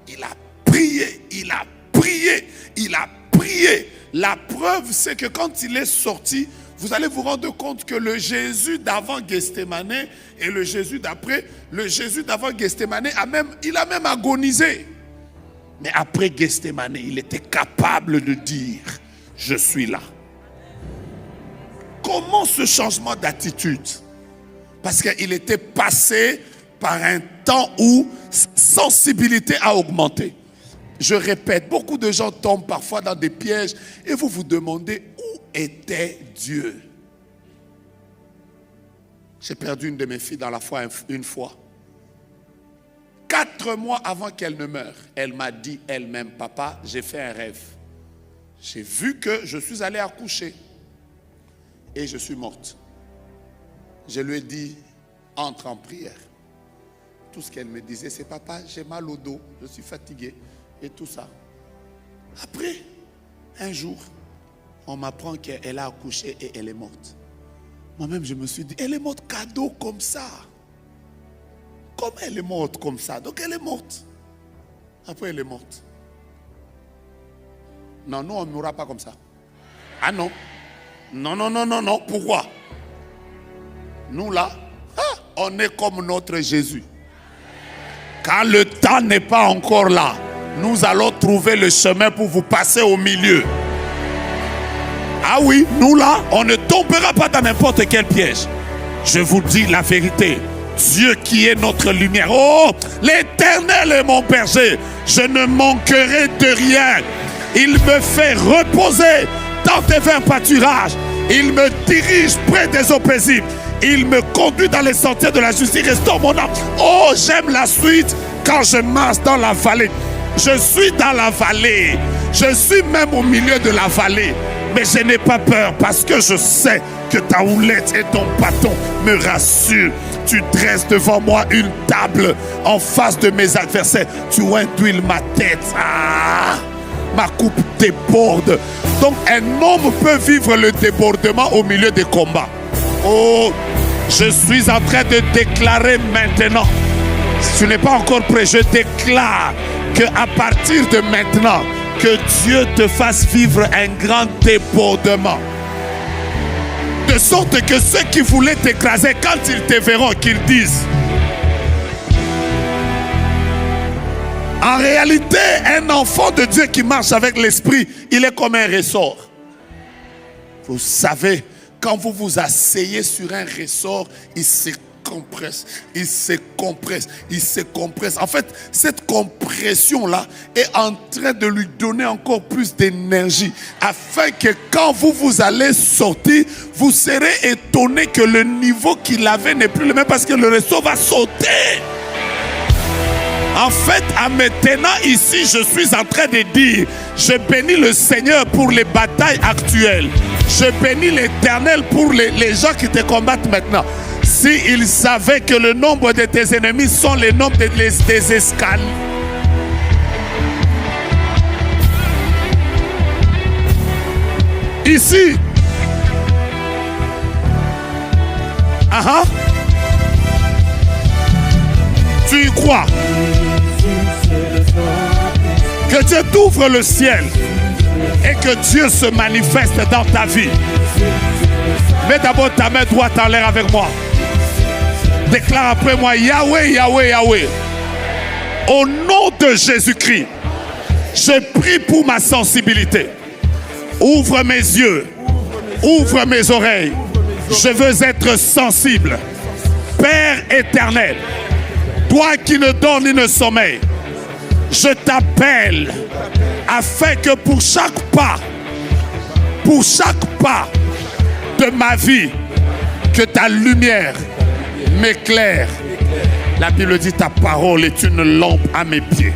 Il a prié, il a prié, il a prié. La preuve, c'est que quand il est sorti, vous allez vous rendre compte que le Jésus d'avant Gethsémani et le Jésus d'après, le Jésus d'avant Gethsémani il a même agonisé. Mais après Gethsémani, il était capable de dire, je suis là. Comment ce changement d'attitude? Parce qu'il était passé par un temps où sensibilité a augmenté. Je répète, beaucoup de gens tombent parfois dans des pièges et vous vous demandez où était Dieu. J'ai perdu une de mes filles dans la foi une fois. 4 mois avant qu'elle ne meure, elle m'a dit elle-même, papa, j'ai fait un rêve. J'ai vu que je suis allé accoucher et je suis morte. Je lui ai dit, entre en prière. Tout ce qu'elle me disait, c'est papa, j'ai mal au dos, je suis fatigué et tout ça. Après, un jour, on m'apprend qu'elle a accouché et elle est morte. Moi-même, je me suis dit, elle est morte cadeau comme ça. Comment elle est morte comme ça? Donc elle est morte. Après, elle est morte. Non, nous, on ne mourra pas comme ça. Ah non. Non. Pourquoi? Nous, là, on est comme notre Jésus. Quand le temps n'est pas encore là, nous allons trouver le chemin pour vous passer au milieu. Ah oui, nous là, on ne tombera pas dans n'importe quel piège. Je vous dis la vérité. Dieu qui est notre lumière. Oh, l'Éternel est mon berger. Je ne manquerai de rien. Il me fait reposer dans des verts pâturages. Il me dirige près des eaux paisibles. Il me conduit dans les sentiers de la justice. Restaure mon âme. Oh, j'aime la suite quand je marche dans la vallée. Je suis dans la vallée. Je suis même au milieu de la vallée. Mais je n'ai pas peur parce que je sais que ta houlette et ton bâton me rassurent. Tu dresses devant moi une table en face de mes adversaires. Tu induis ma tête. Ma coupe déborde. Donc un homme peut vivre le débordement au milieu des combats. Oh, je suis en train de déclarer maintenant. Si tu n'es pas encore prêt, je déclare qu'à partir de maintenant, que Dieu te fasse vivre un grand débordement. De sorte que ceux qui voulaient t'écraser, quand ils te verront, qu'ils disent: en réalité, un enfant de Dieu qui marche avec l'esprit, il est comme un ressort. Vous savez, quand vous vous asseyez sur un ressort, il se compresse, il se compresse, il se compresse. En fait, cette compression-là est en train de lui donner encore plus d'énergie, afin que quand vous allez sortir, vous serez étonné que le niveau qu'il avait n'est plus le même, parce que le ressort va sauter. En fait, en me tenant ici, je suis en train de dire: je bénis le Seigneur pour les batailles actuelles. Je bénis l'Éternel pour les gens qui te combattent maintenant. S'ils savaient que le nombre de tes ennemis sont les nombres des escaliers. Ici. Tu y crois? Que Dieu t'ouvre le ciel et que Dieu se manifeste dans ta vie. Mets d'abord ta main droite en l'air avec moi. Déclare après moi: Yahweh, Yahweh, Yahweh. Au nom de Jésus-Christ, je prie pour ma sensibilité. Ouvre mes yeux, ouvre mes oreilles. Je veux être sensible. Père éternel, toi qui ne donnes ni ne sommeil, je t'appelle afin que pour chaque pas de ma vie, que ta lumière m'éclaire. La Bible dit: ta parole est une lampe à mes pieds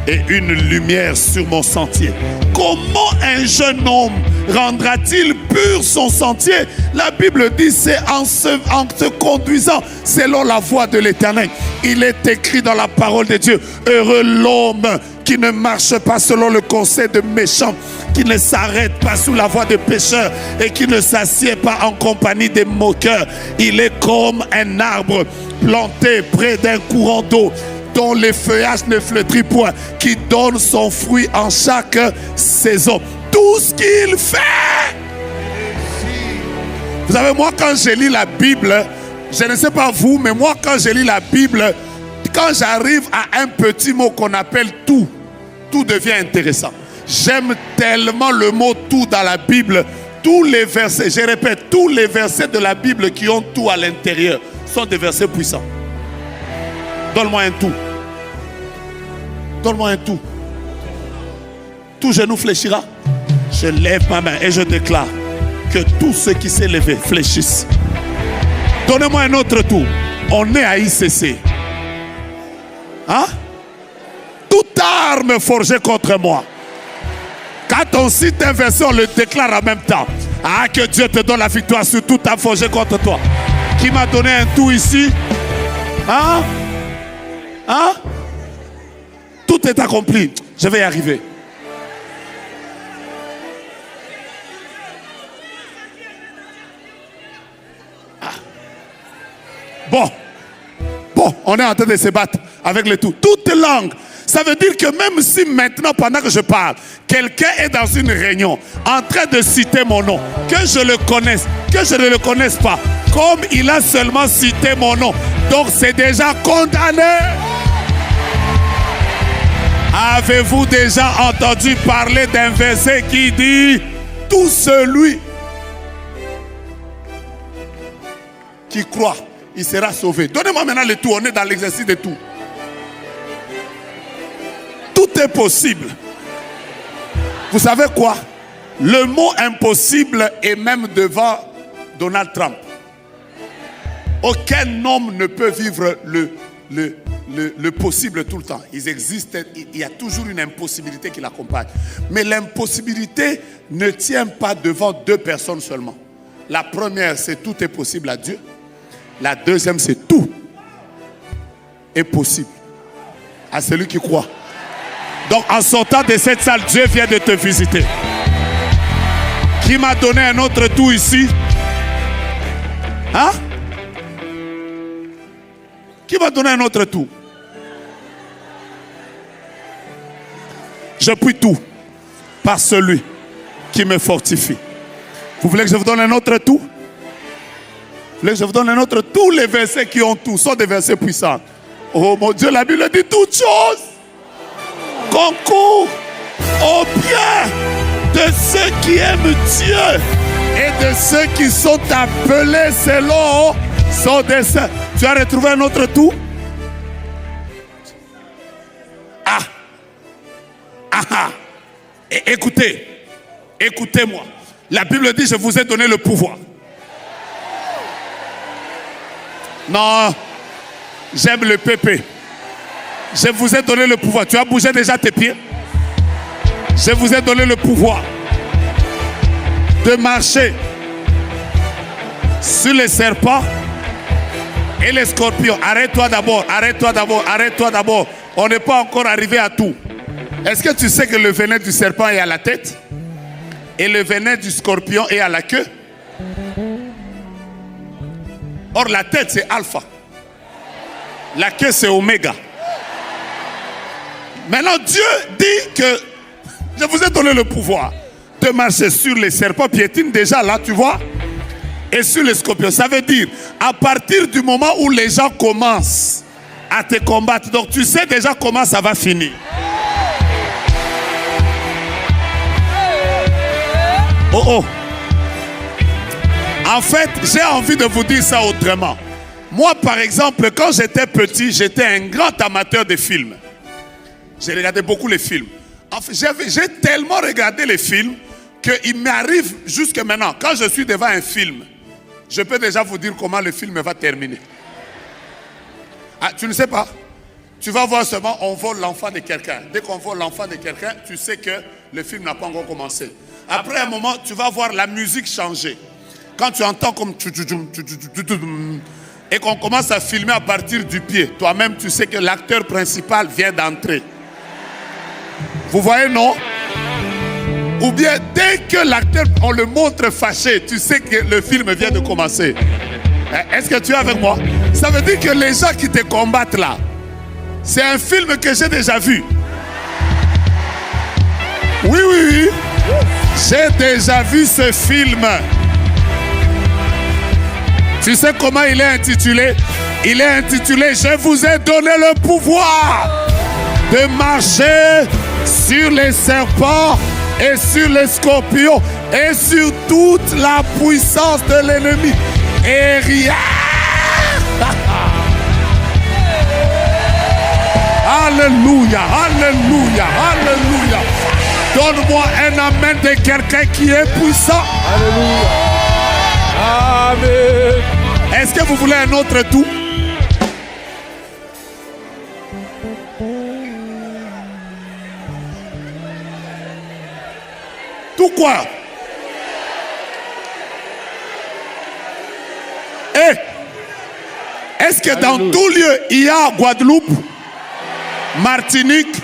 et une lumière sur mon sentier. Comment un jeune homme rendra-t-il pur son sentier? La Bible dit: c'est en se conduisant selon la voie de l'Éternel. Il est écrit dans la parole de Dieu: heureux l'homme qui ne marche pas selon le conseil de méchants, qui ne s'arrête pas sous la voie de pécheurs et qui ne s'assied pas en compagnie des moqueurs. Il est comme un arbre planté près d'un courant d'eau, dont les feuillages ne flétrissent point, qui donne son fruit en chaque saison. Tout ce qu'il fait. Vous savez, moi quand je lis la Bible, je ne sais pas vous, mais moi quand je lis la Bible, quand j'arrive à un petit mot qu'on appelle tout, tout devient intéressant. J'aime tellement le mot tout dans la Bible. Tous les versets, je répète, tous les versets de la Bible qui ont tout à l'intérieur sont des versets puissants. Donne-moi un tout. Donne-moi un tout. Tout genou fléchira. Je lève ma main et je déclare que tout ce qui s'est levé fléchisse. Donnez-moi un autre tout. On est à ICC. Hein? Toute arme forgée contre moi. Quand on cite un verset, on le déclare en même temps. Ah, que Dieu te donne la victoire sur toute arme forgée contre toi. Qui m'a donné un tout ici? Hein? Hein? Tout est accompli. Je vais y arriver. Bon, on est en train de se battre avec le tout. Toute langue. Ça veut dire que même si maintenant, pendant que je parle, quelqu'un est dans une réunion, en train de citer mon nom, que je le connaisse, que je ne le connaisse pas, comme il a seulement cité mon nom, donc c'est déjà condamné. Avez-vous déjà entendu parler d'un verset qui dit: tout celui qui croit, il sera sauvé. Donnez-moi maintenant le tout, on est dans l'exercice de tout. Tout est possible. Vous savez quoi? Le mot impossible est même devant Donald Trump. Aucun homme ne peut vivre le possible tout le temps. Ils existent, il y a toujours une impossibilité qui l'accompagne. Mais l'impossibilité ne tient pas devant deux personnes seulement. La première, c'est tout est possible à Dieu. La deuxième, c'est tout est possible à celui qui croit. Donc en sortant de cette salle, Dieu vient de te visiter. Qui m'a donné un autre tout ici? Hein? Qui m'a donné un autre tout? Je puis tout par celui qui me fortifie. Vous voulez que je vous donne un autre tout? Vous voulez que je vous donne un autre? Tous les versets qui ont tout sont des versets puissants. Oh mon Dieu, la Bible dit toutes choses concourent au bien de ceux qui aiment Dieu et de ceux qui sont appelés selon son dessein. Tu as retrouvé un autre tout? Et écoutez-moi. La Bible dit, je vous ai donné le pouvoir. Non, j'aime le pépé. Je vous ai donné le pouvoir. Tu as bougé déjà tes pieds? Je vous ai donné le pouvoir de marcher sur les serpents et les scorpions. Arrête-toi d'abord. On n'est pas encore arrivé à tout. Est-ce que tu sais que le venin du serpent est à la tête et le venin du scorpion est à la queue? Or la tête c'est alpha, la queue c'est oméga. Maintenant Dieu dit que je vous ai donné le pouvoir de marcher sur les serpents, piétine déjà là tu vois, et sur les scorpions. Ça veut dire à partir du moment où les gens commencent à te combattre, donc tu sais déjà comment ça va finir. Oh. En fait, j'ai envie de vous dire ça autrement. Moi, par exemple, quand j'étais petit, j'étais un grand amateur de films. J'ai regardé beaucoup les films. En fait, j'ai tellement regardé les films qu'il m'arrive jusque maintenant, quand je suis devant un film, je peux déjà vous dire comment le film va terminer. Ah, tu ne sais pas? Tu vas voir seulement, on vole l'enfant de quelqu'un. Dès qu'on vole l'enfant de quelqu'un, tu sais que le film n'a pas encore commencé. Après un moment, tu vas voir la musique changer. Quand tu entends comme... et qu'on commence à filmer à partir du pied, toi-même, tu sais que l'acteur principal vient d'entrer. Vous voyez, non? Ou bien, dès que l'acteur, on le montre fâché, tu sais que le film vient de commencer. Est-ce que tu es avec moi? Ça veut dire que les gens qui te combattent là, c'est un film que j'ai déjà vu. Oui. J'ai déjà vu ce film. Tu sais comment il est intitulé? Il est intitulé « Je vous ai donné le pouvoir de marcher sur les serpents et sur les scorpions et sur toute la puissance de l'ennemi. Et rien. » Alléluia. Donne-moi un amen de quelqu'un qui est puissant.
Alléluia. Amen.
Est-ce que vous voulez un autre tout? Tout quoi? Est-ce que dans tout lieu, il y a Guadeloupe, Martinique,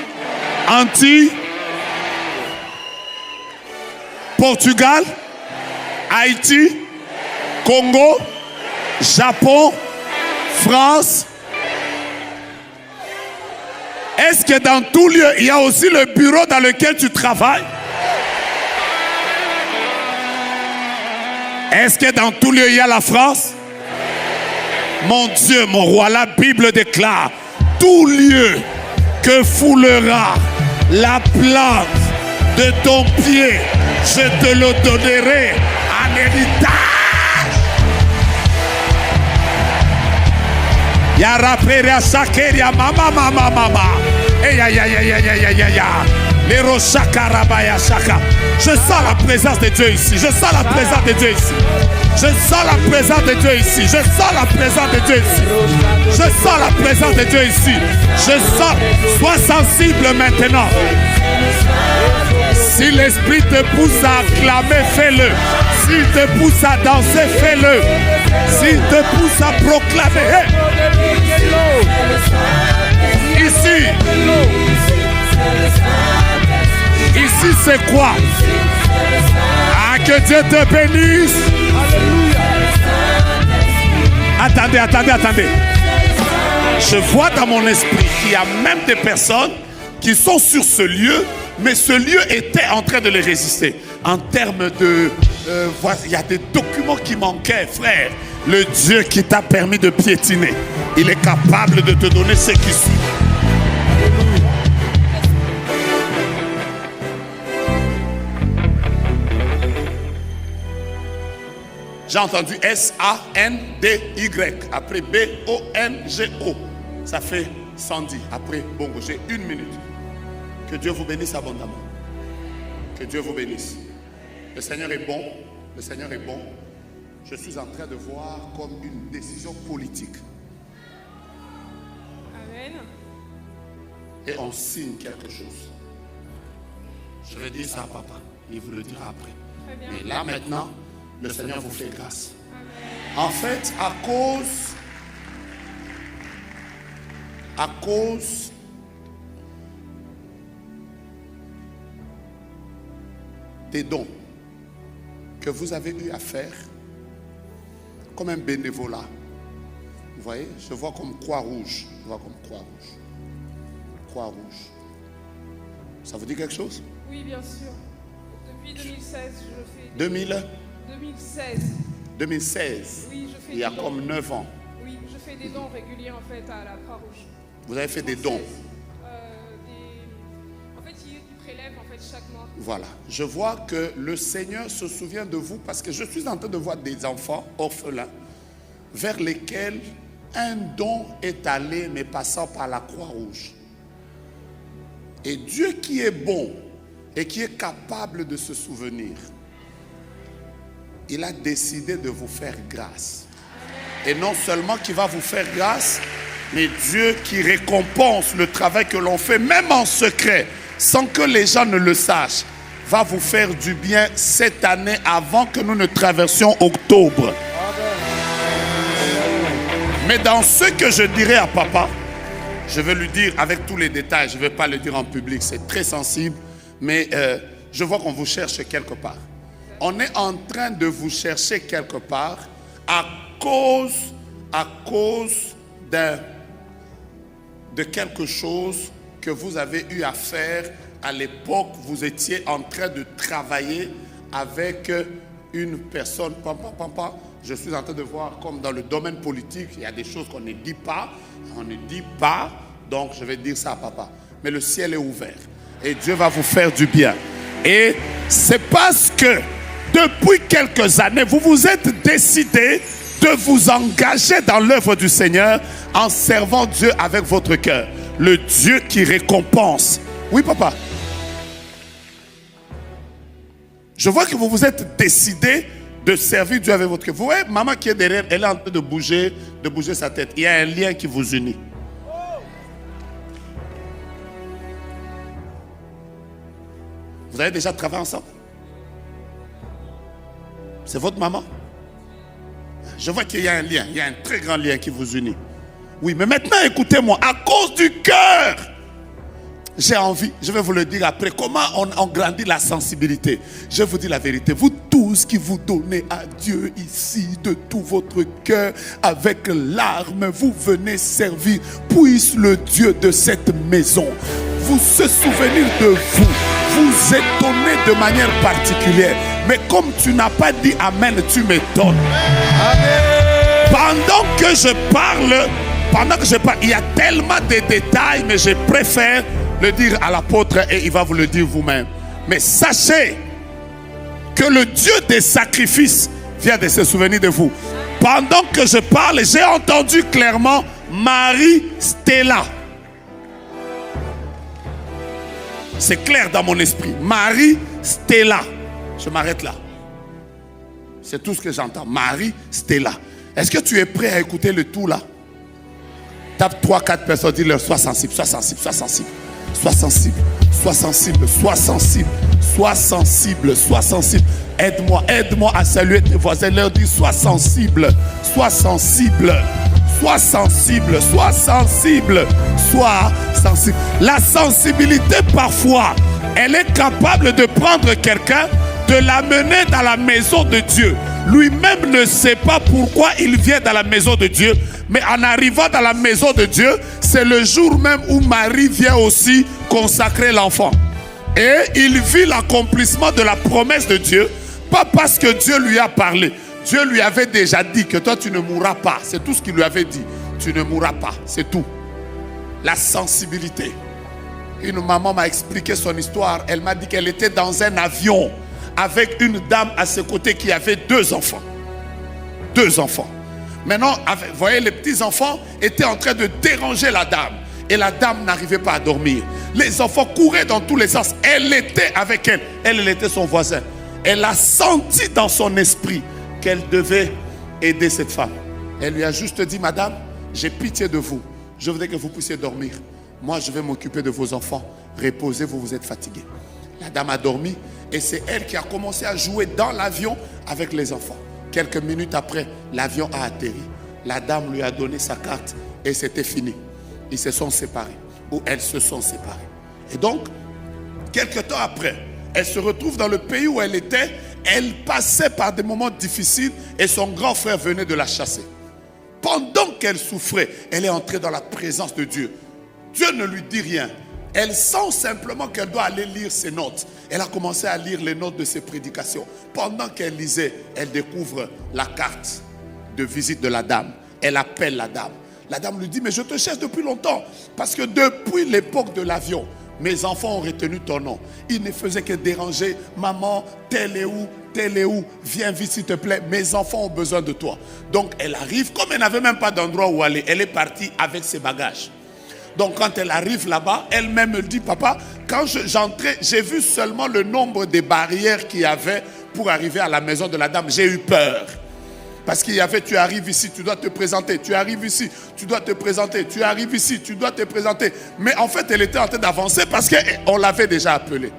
Antilles, Portugal, Haïti, Congo, Japon, France? Est-ce que dans tout lieu, il y a aussi le bureau dans lequel tu travailles? Est-ce que dans tout lieu, il y a la France? Mon Dieu, mon roi, la Bible déclare: tout lieu que foulera la plante de ton pied, je te le donnerai en héritage. Yaraperia sakeria mama. Les rochakarabaya shaka. Je sens la présence de Dieu ici. Je sens la présence de Dieu ici. Je sens la présence de Dieu ici. Je sens la présence de Dieu ici. Je sens la présence de Dieu ici. Je sens. Sois sensible maintenant. Si l'esprit te pousse à acclamer, fais-le. S'il te pousse à danser, fais-le. S'il te pousse à proclamer. Hey. Ici. Ici, c'est quoi? Ah, que Dieu te bénisse. Attendez. Je vois dans mon esprit qu'il y a même des personnes qui sont sur ce lieu, mais ce lieu était en train de les résister. En termes de... il y a des documents qui manquaient, frère. Le Dieu qui t'a permis de piétiner, il est capable de te donner ce qui suit. J'ai entendu S-A-N-D-Y. Après B-O-N-G-O. Ça fait 110. Après bongo, j'ai 1 minute. Que Dieu vous bénisse abondamment. Que Dieu vous bénisse. Le Seigneur est bon. Le Seigneur est bon. Je suis en train de voir comme une décision politique.
Amen.
Et on signe quelque chose. Je vais dire ça à papa. Il vous le dira après.
Très bien.
Et là maintenant, le Seigneur vous fait grâce.
Amen.
En fait, à cause des dons que vous avez eu à faire, comme un bénévolat. Vous voyez, je vois comme Croix-Rouge. Je vois comme Croix-Rouge. Croix-Rouge. Ça vous dit quelque chose?
Oui, bien sûr. Depuis 2016, je fais...
2016.
2016. Oui, je fais
Il y a
des dons.
comme 9 ans.
Oui, je fais des dons réguliers en fait à la Croix-Rouge.
Vous avez fait des dons.
En fait, ils prélèvent en fait chaque mois.
Voilà. Je vois que le Seigneur se souvient de vous parce que je suis en train de voir des enfants orphelins vers lesquels un don est allé mais passant par la Croix-Rouge. Et Dieu qui est bon et qui est capable de se souvenir, il a décidé de vous faire grâce. Et non seulement qu'il va vous faire grâce, mais Dieu qui récompense le travail que l'on fait, même en secret, sans que les gens ne le sachent, va vous faire du bien cette année avant que nous ne traversions octobre. Mais dans ce que je dirai à papa, je vais lui dire avec tous les détails, je ne vais pas le dire en public, c'est très sensible, mais je vois qu'on vous cherche quelque part. On est en train de vous chercher quelque part à cause de quelque chose que vous avez eu à faire à l'époque. Vous étiez en train de travailler avec une personne. Je suis en train de voir comme dans le domaine politique, il y a des choses qu'on ne dit pas. On ne dit pas, donc je vais dire ça à papa. Mais le ciel est ouvert et Dieu va vous faire du bien. Et c'est parce que depuis quelques années, vous vous êtes décidé de vous engager dans l'œuvre du Seigneur en servant Dieu avec votre cœur. Le Dieu qui récompense. Oui, papa. Je vois que vous vous êtes décidé de servir Dieu avec votre cœur. Vous voyez, maman qui est derrière, elle est en train de bouger sa tête. Il y a un lien qui vous unit. Vous avez déjà travaillé ensemble? C'est votre maman? Je vois qu'il y a un lien, il y a un très grand lien qui vous unit. Oui, mais maintenant écoutez-moi, à cause du cœur, j'ai envie, je vais vous le dire après, comment on grandit la sensibilité. Je vous dis la vérité, vous tous qui vous donnez à Dieu ici de tout votre cœur, avec larmes, vous venez servir, puisse le Dieu de cette maison vous se souvenir de vous, vous étonner de manière particulière. Mais comme tu n'as pas dit Amen, tu m'étonnes. Pendant que je parle, il y a tellement de détails, mais je préfère le dire à l'apôtre et il va vous le dire vous-même. Mais sachez que le Dieu des sacrifices vient de se souvenir de vous. Pendant que je parle, j'ai entendu clairement Marie-Stella. C'est clair dans mon esprit. Marie-Stella. Je m'arrête là. C'est tout ce que j'entends. Marie, Stella. Est-ce que tu es prêt à écouter le tout là? Tape 3-4 personnes, dis-leur, sois sensible, sois sensible, sois sensible. Sois sensible, sois sensible, sois sensible, sois sensible, sois sensible. Aide-moi à saluer tes voisins. Leur dis, sois sensible, sois sensible, sois sensible, sois sensible, sois sensible. La sensibilité, parfois, elle est capable de prendre quelqu'un, de l'amener dans la maison de Dieu. Lui-même ne sait pas pourquoi il vient dans la maison de Dieu. Mais en arrivant dans la maison de Dieu, c'est le jour même où Marie vient aussi consacrer l'enfant. Et il vit l'accomplissement de la promesse de Dieu, pas parce que Dieu lui a parlé. Dieu lui avait déjà dit que toi tu ne mourras pas. C'est tout ce qu'il lui avait dit. Tu ne mourras pas, c'est tout. La sensibilité. Une maman m'a expliqué son histoire. Elle m'a dit qu'elle était dans un avion avec une dame à ses côtés qui avait 2 enfants. 2 enfants. Maintenant, vous voyez, les petits-enfants étaient en train de déranger la dame. Et la dame n'arrivait pas à dormir. Les enfants couraient dans tous les sens. Elle était avec elle. Elle était son voisin. Elle a senti dans son esprit qu'elle devait aider cette femme. Elle lui a juste dit, madame, j'ai pitié de vous. Je voudrais que vous puissiez dormir. Moi, je vais m'occuper de vos enfants. Reposez-vous, vous êtes fatigués. La dame a dormi et c'est elle qui a commencé à jouer dans l'avion avec les enfants. Quelques minutes après, l'avion a atterri. La dame lui a donné sa carte et c'était fini. Ils se sont séparés, ou elles se sont séparées. Et donc, quelques temps après, elle se retrouve dans le pays où elle était. Elle passait par des moments difficiles et son grand frère venait de la chasser. Pendant qu'elle souffrait, elle est entrée dans la présence de Dieu. Dieu ne lui dit rien. Elle sent simplement qu'elle doit aller lire ses notes. Elle a commencé à lire les notes de ses prédications. Pendant qu'elle lisait, elle découvre la carte de visite de la dame. Elle appelle la dame. La dame lui dit, mais je te cherche depuis longtemps. Parce que depuis l'époque de l'avion, mes enfants ont retenu ton nom. Ils ne faisaient que déranger. Maman, tel est où? Viens vite s'il te plaît. Mes enfants ont besoin de toi. Donc elle arrive, comme elle n'avait même pas d'endroit où aller. Elle est partie avec ses bagages. Donc quand elle arrive là-bas, elle-même me dit, papa, quand j'entrais, j'ai vu seulement le nombre de barrières qu'il y avait pour arriver à la maison de la dame. J'ai eu peur. Parce qu'il y avait, tu arrives ici, tu dois te présenter. Tu arrives ici, tu dois te présenter. Tu arrives ici, tu dois te présenter. Mais en fait, elle était en train d'avancer parce qu'on l'avait déjà appelée.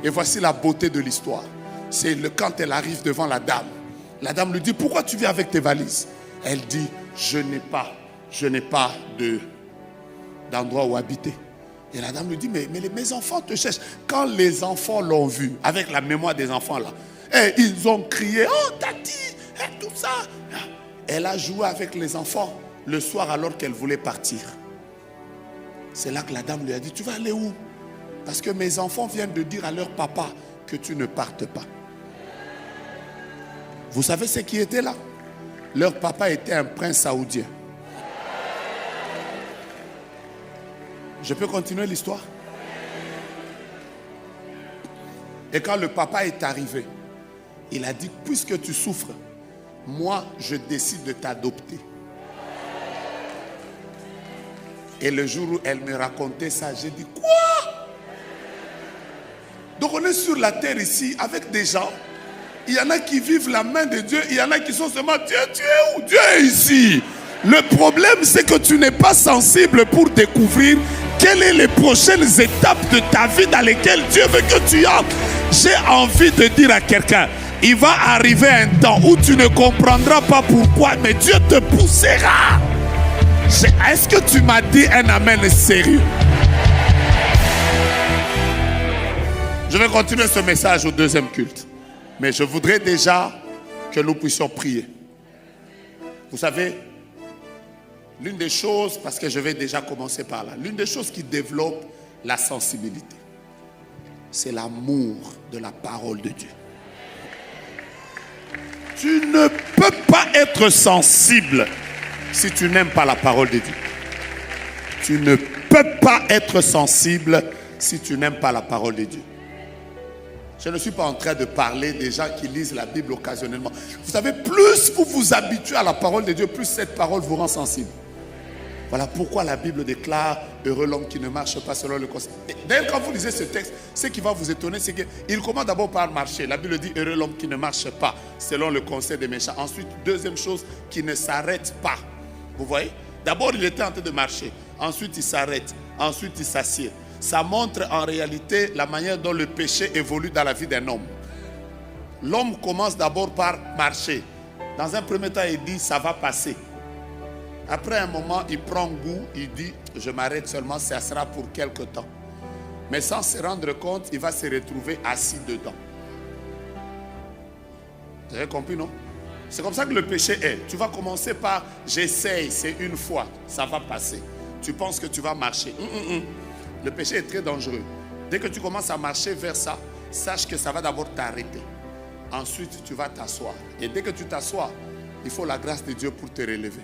Et voici la beauté de l'histoire. C'est quand elle arrive devant la dame lui dit, pourquoi tu viens avec tes valises? Elle dit, je n'ai pas d'endroit où habiter. Et la dame lui dit, mais mes enfants te cherchent. Quand les enfants l'ont vue, avec la mémoire des enfants là, et ils ont crié, oh tati, et tout ça. Elle a joué avec les enfants le soir alors qu'elle voulait partir. C'est là que la dame lui a dit, tu vas aller où? Parce que mes enfants viennent de dire à leur papa que tu ne partes pas. Vous savez ce qui était là? Leur papa était un prince saoudien. Je peux continuer l'histoire? Et quand le papa est arrivé, il a dit, puisque tu souffres, moi je décide de t'adopter. Et le jour où elle me racontait ça, j'ai dit, quoi? Donc on est sur la terre ici avec des gens. Il y en a qui vivent la main de Dieu. Il y en a qui sont seulement, Dieu, tu es où? Dieu est ici. Le problème, c'est que tu n'es pas sensible pour découvrir quelles sont les prochaines étapes de ta vie dans lesquelles Dieu veut que tu entres. J'ai envie de dire à quelqu'un, il va arriver un temps où tu ne comprendras pas pourquoi, mais Dieu te poussera. Est-ce que tu m'as dit un amen sérieux? Je vais continuer ce message au deuxième culte. Mais je voudrais déjà que nous puissions prier. Vous savez, l'une des choses, parce que je vais déjà commencer par là, l'une des choses qui développe la sensibilité, c'est l'amour de la parole de Dieu. Tu ne peux pas être sensible si tu n'aimes pas la parole de Dieu. Tu ne peux pas être sensible si tu n'aimes pas la parole de Dieu. Je ne suis pas en train de parler des gens qui lisent la Bible occasionnellement. Vous savez, plus vous vous habituez à la parole de Dieu, plus cette parole vous rend sensible. Voilà pourquoi la Bible déclare heureux l'homme qui ne marche pas selon le conseil. D'ailleurs, quand vous lisez ce texte, ce qui va vous étonner, c'est qu'il commence d'abord par marcher. La Bible dit heureux l'homme qui ne marche pas selon le conseil des méchants. Ensuite, deuxième chose, qui ne s'arrête pas. Vous voyez? D'abord, il était en train de marcher. Ensuite, il s'arrête. Ensuite, il s'assied. Ça montre en réalité la manière dont le péché évolue dans la vie d'un homme. L'homme commence d'abord par marcher. Dans un premier temps, il dit ça va passer. Après un moment, il prend goût, il dit je m'arrête seulement, ça sera pour quelque temps. Mais sans se rendre compte, il va se retrouver assis dedans. Vous avez compris, non? C'est comme ça que le péché est. Tu vas commencer par j'essaye, c'est une fois, ça va passer. Tu penses que tu vas marcher. Le péché est très dangereux. Dès que tu commences à marcher vers ça, sache que ça va d'abord t'arrêter. Ensuite, tu vas t'asseoir. Et dès que tu t'assois, il faut la grâce de Dieu pour te relever.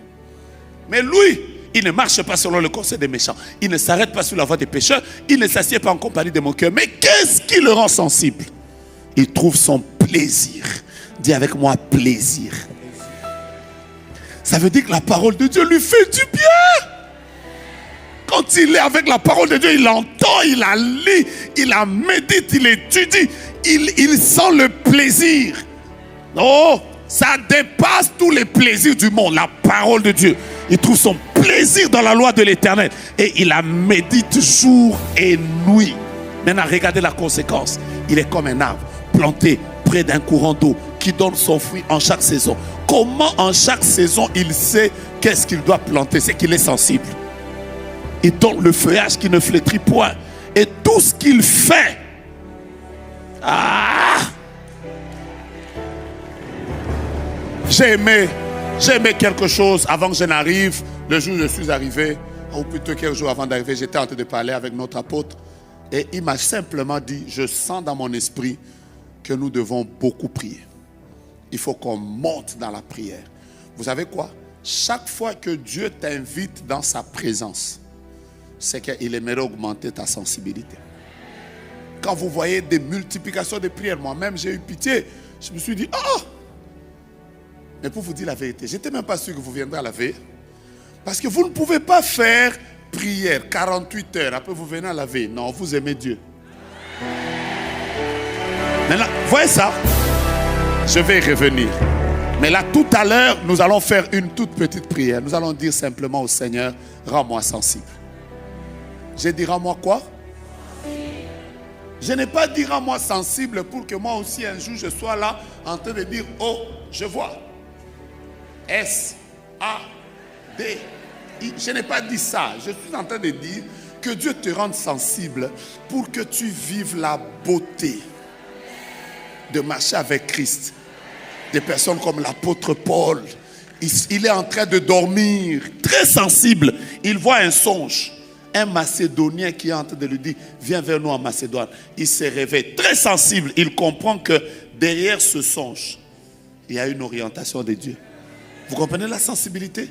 Mais lui, il ne marche pas selon le conseil des méchants. Il ne s'arrête pas sur la voie des pécheurs. Il ne s'assied pas en compagnie de mon cœur. Mais qu'est-ce qui le rend sensible? Il trouve son plaisir. Dis avec moi, plaisir. Ça veut dire que la parole de Dieu lui fait du bien. Quand il est avec la parole de Dieu, il entend, il la lit, il la médite, il étudie. Il sent le plaisir. Oh, ça dépasse tous les plaisirs du monde. La parole de Dieu. Il trouve son plaisir dans la loi de l'Éternel. Et il la médite jour et nuit. Maintenant, regardez la conséquence. Il est comme un arbre planté près d'un courant d'eau qui donne son fruit en chaque saison. Comment en chaque saison il sait qu'est-ce qu'il doit planter? C'est qu'il est sensible. Il donne le feuillage qui ne flétrit point. Et tout ce qu'il fait. J'ai aimé quelque chose avant que je n'arrive. Le jour où je suis arrivé, ou plutôt quelques jours avant d'arriver, j'étais en train de parler avec notre apôtre. Et il m'a simplement dit, je sens dans mon esprit que nous devons beaucoup prier. Il faut qu'on monte dans la prière. Vous savez quoi? Chaque fois que Dieu t'invite dans sa présence, c'est qu'il aimerait augmenter ta sensibilité. Quand vous voyez des multiplications de prières, moi-même j'ai eu pitié. Je me suis dit, mais pour vous dire la vérité, je n'étais même pas sûr que vous viendrez à la veille. Parce que vous ne pouvez pas faire prière 48 heures, après vous venez à la veille. Non, vous aimez Dieu. Maintenant, voyez ça? Je vais y revenir. Mais là, tout à l'heure, nous allons faire une toute petite prière. Nous allons dire simplement au Seigneur, rends-moi sensible. J'ai dit, rends-moi quoi? Je n'ai pas dit, rends-moi sensible pour que moi aussi un jour je sois là en train de dire, oh, je vois. S-A-D-I. Je n'ai pas dit ça. Je suis en train de dire que Dieu te rende sensible pour que tu vives la beauté de marcher avec Christ. Des personnes comme l'apôtre Paul. Il est en train de dormir, très sensible. Il voit un songe. Un Macédonien qui est en train de lui dire, viens vers nous en Macédoine. Il se réveille, très sensible. Il comprend que derrière ce songe, il y a une orientation de Dieu. Vous comprenez la sensibilité?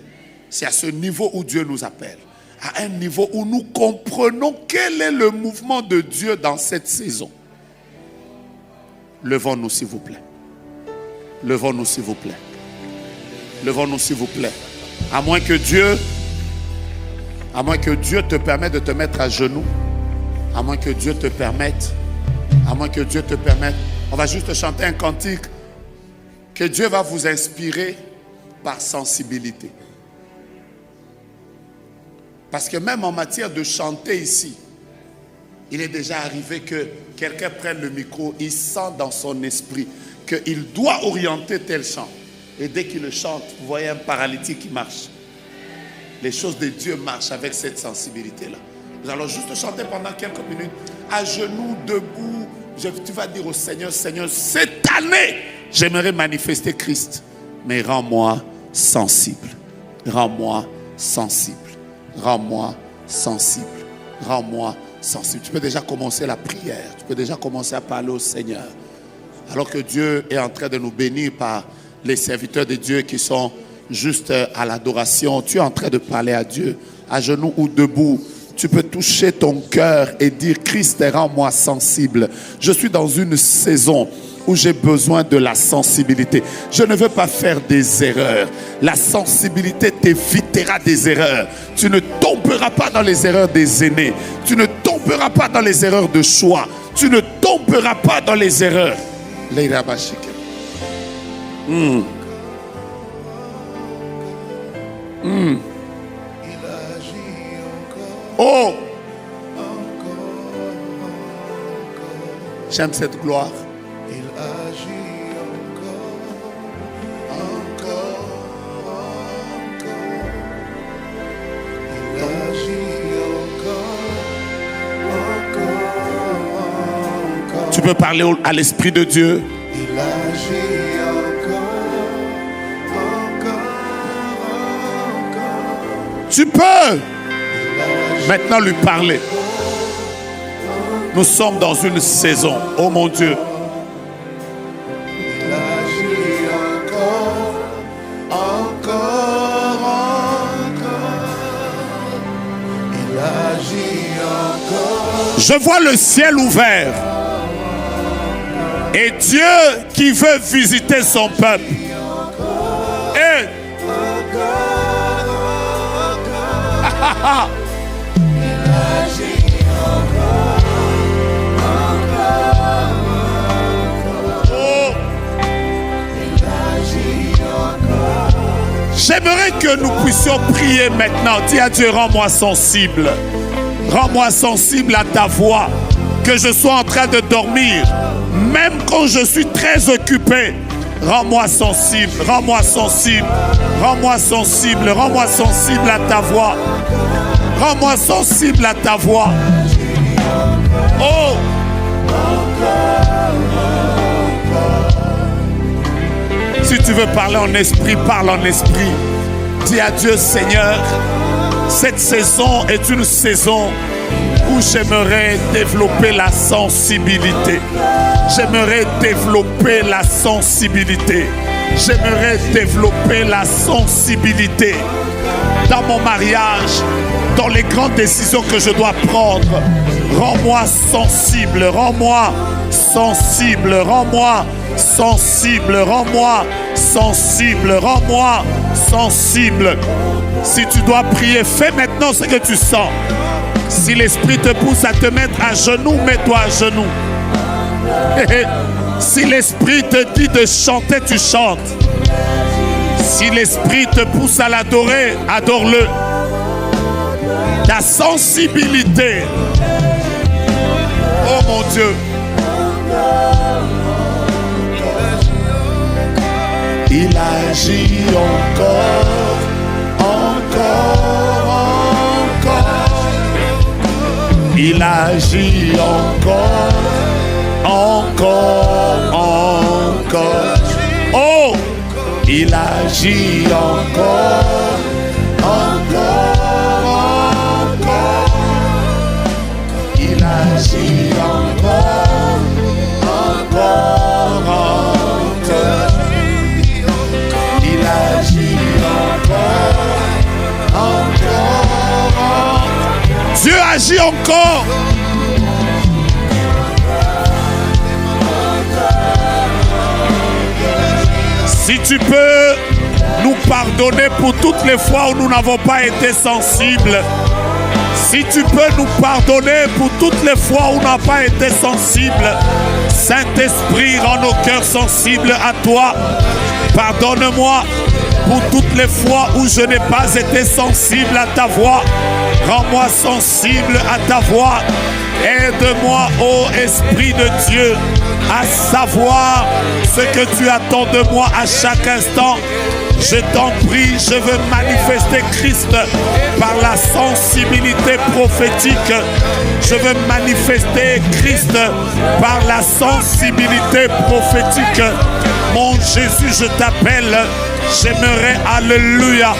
C'est à ce niveau où Dieu nous appelle. À un niveau où nous comprenons quel est le mouvement de Dieu dans cette saison. Levons-nous s'il vous plaît. Levons-nous s'il vous plaît. Levons-nous s'il vous plaît. À moins que Dieu te permette de te mettre à genoux. À moins que Dieu te permette. On va juste chanter un cantique que Dieu va vous inspirer par sensibilité. Parce que même en matière de chanter ici, il est déjà arrivé que quelqu'un prenne le micro, il sent dans son esprit qu'il doit orienter tel chant. Et dès qu'il le chante, vous voyez un paralytique qui marche. Les choses de Dieu marchent avec cette sensibilité-là. Nous allons juste chanter pendant quelques minutes, à genoux, debout. Tu vas dire au Seigneur, Seigneur, cette année, j'aimerais manifester Christ. Mais rends-moi sensible. Rends-moi sensible. Rends-moi sensible. Rends-moi sensible. Tu peux déjà commencer la prière. Tu peux déjà commencer à parler au Seigneur. Alors que Dieu est en train de nous bénir par les serviteurs de Dieu qui sont juste à l'adoration. Tu es en train de parler à Dieu, à genoux ou debout. Tu peux toucher ton cœur et dire, Christ, rends-moi sensible. Je suis dans une saison où j'ai besoin de la sensibilité. Je ne veux pas faire des erreurs. La sensibilité t'évitera des erreurs. Tu ne tomberas pas dans les erreurs des aînés. Tu ne tomberas pas dans les erreurs de choix. Tu ne tomberas pas dans les erreurs. Oh! J'aime cette gloire.
Il agit encore. Il agit encore.
Tu peux parler à l'Esprit de Dieu.
Il agit encore.
Tu peux maintenant lui parler. Nous sommes dans une saison, oh mon Dieu.
Il agit encore. Il agit encore.
Je vois le ciel ouvert. Et Dieu qui veut visiter son peuple. Et j'aimerais que nous puissions prier maintenant. Dis à Dieu, rends-moi sensible. Rends-moi sensible à ta voix. Que je sois en train de dormir, même quand je suis très occupé. Rends-moi sensible, rends-moi sensible, rends-moi sensible, rends-moi sensible à ta voix. Rends-moi sensible à ta voix. Oh! Si tu veux parler en esprit, parle en esprit. Dis à Dieu, Seigneur, cette saison est une saison où j'aimerais développer la sensibilité. J'aimerais développer la sensibilité. J'aimerais développer la sensibilité dans mon mariage, dans les grandes décisions que je dois prendre. Rends-moi sensible, rends-moi sensible, rends-moi sensible, rends-moi sensible, rends-moi sensible. Si tu dois prier, fais maintenant ce que tu sens. Si l'esprit te pousse à te mettre à genoux, mets-toi à genoux. Si l'esprit te dit de chanter, tu chantes. Si l'esprit te pousse à l'adorer, adore-le. Ta sensibilité. Oh mon Dieu. Il agit encore, encore. Il agit encore, encore. Oh! Il agit encore, encore. Il agit encore, encore. Il agit encore. Dieu agit encore. Si tu peux nous pardonner pour toutes les fois où nous n'avons pas été sensibles. Si tu peux nous pardonner pour toutes les fois où nous n'avons pas été sensibles. Saint-Esprit, rends nos cœurs sensibles à toi. Pardonne-moi pour toutes les fois où je n'ai pas été sensible à ta voix. Rends-moi sensible à ta voix. Aide-moi, ô Esprit de Dieu, à savoir ce que tu attends de moi à chaque instant. Je t'en prie, je veux manifester Christ par la sensibilité prophétique. Je veux manifester Christ par la sensibilité prophétique. Mon Jésus, je t'appelle. J'aimerais, alléluia,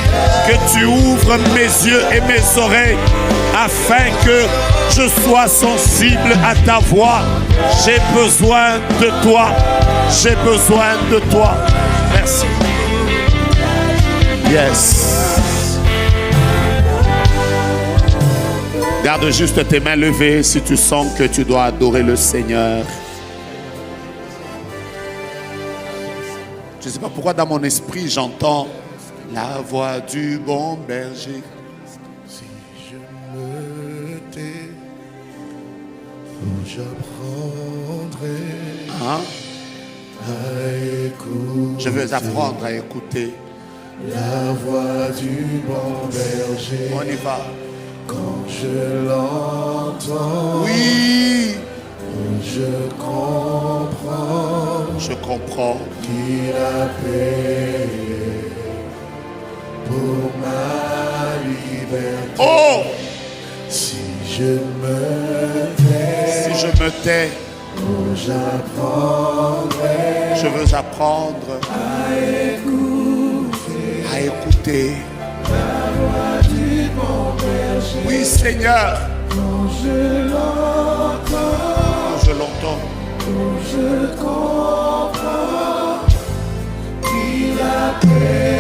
que tu ouvres mes yeux et mes oreilles afin que je sois sensible à ta voix. J'ai besoin de toi. J'ai besoin de toi. Merci. Yes. Garde juste tes mains levées si tu sens que tu dois adorer le Seigneur. Je ne sais pas pourquoi dans mon esprit j'entends la voix du bon berger.
Si je me tais, j'apprendrai
Hein?
à écouter
Je veux apprendre à écouter.
la voix du bon berger.
On y va.
Quand je l'entends,
Oui,
je comprends
je comprends.
qu'il a payé pour ma liberté.
Oh,
Si je me tais,
si je me tais,
j'apprendrai
je veux apprendre à écouter.
du bon berger.
Oui, Seigneur,
Quand je l'entends,
quand je l'entends,
je comprends qu'il a payé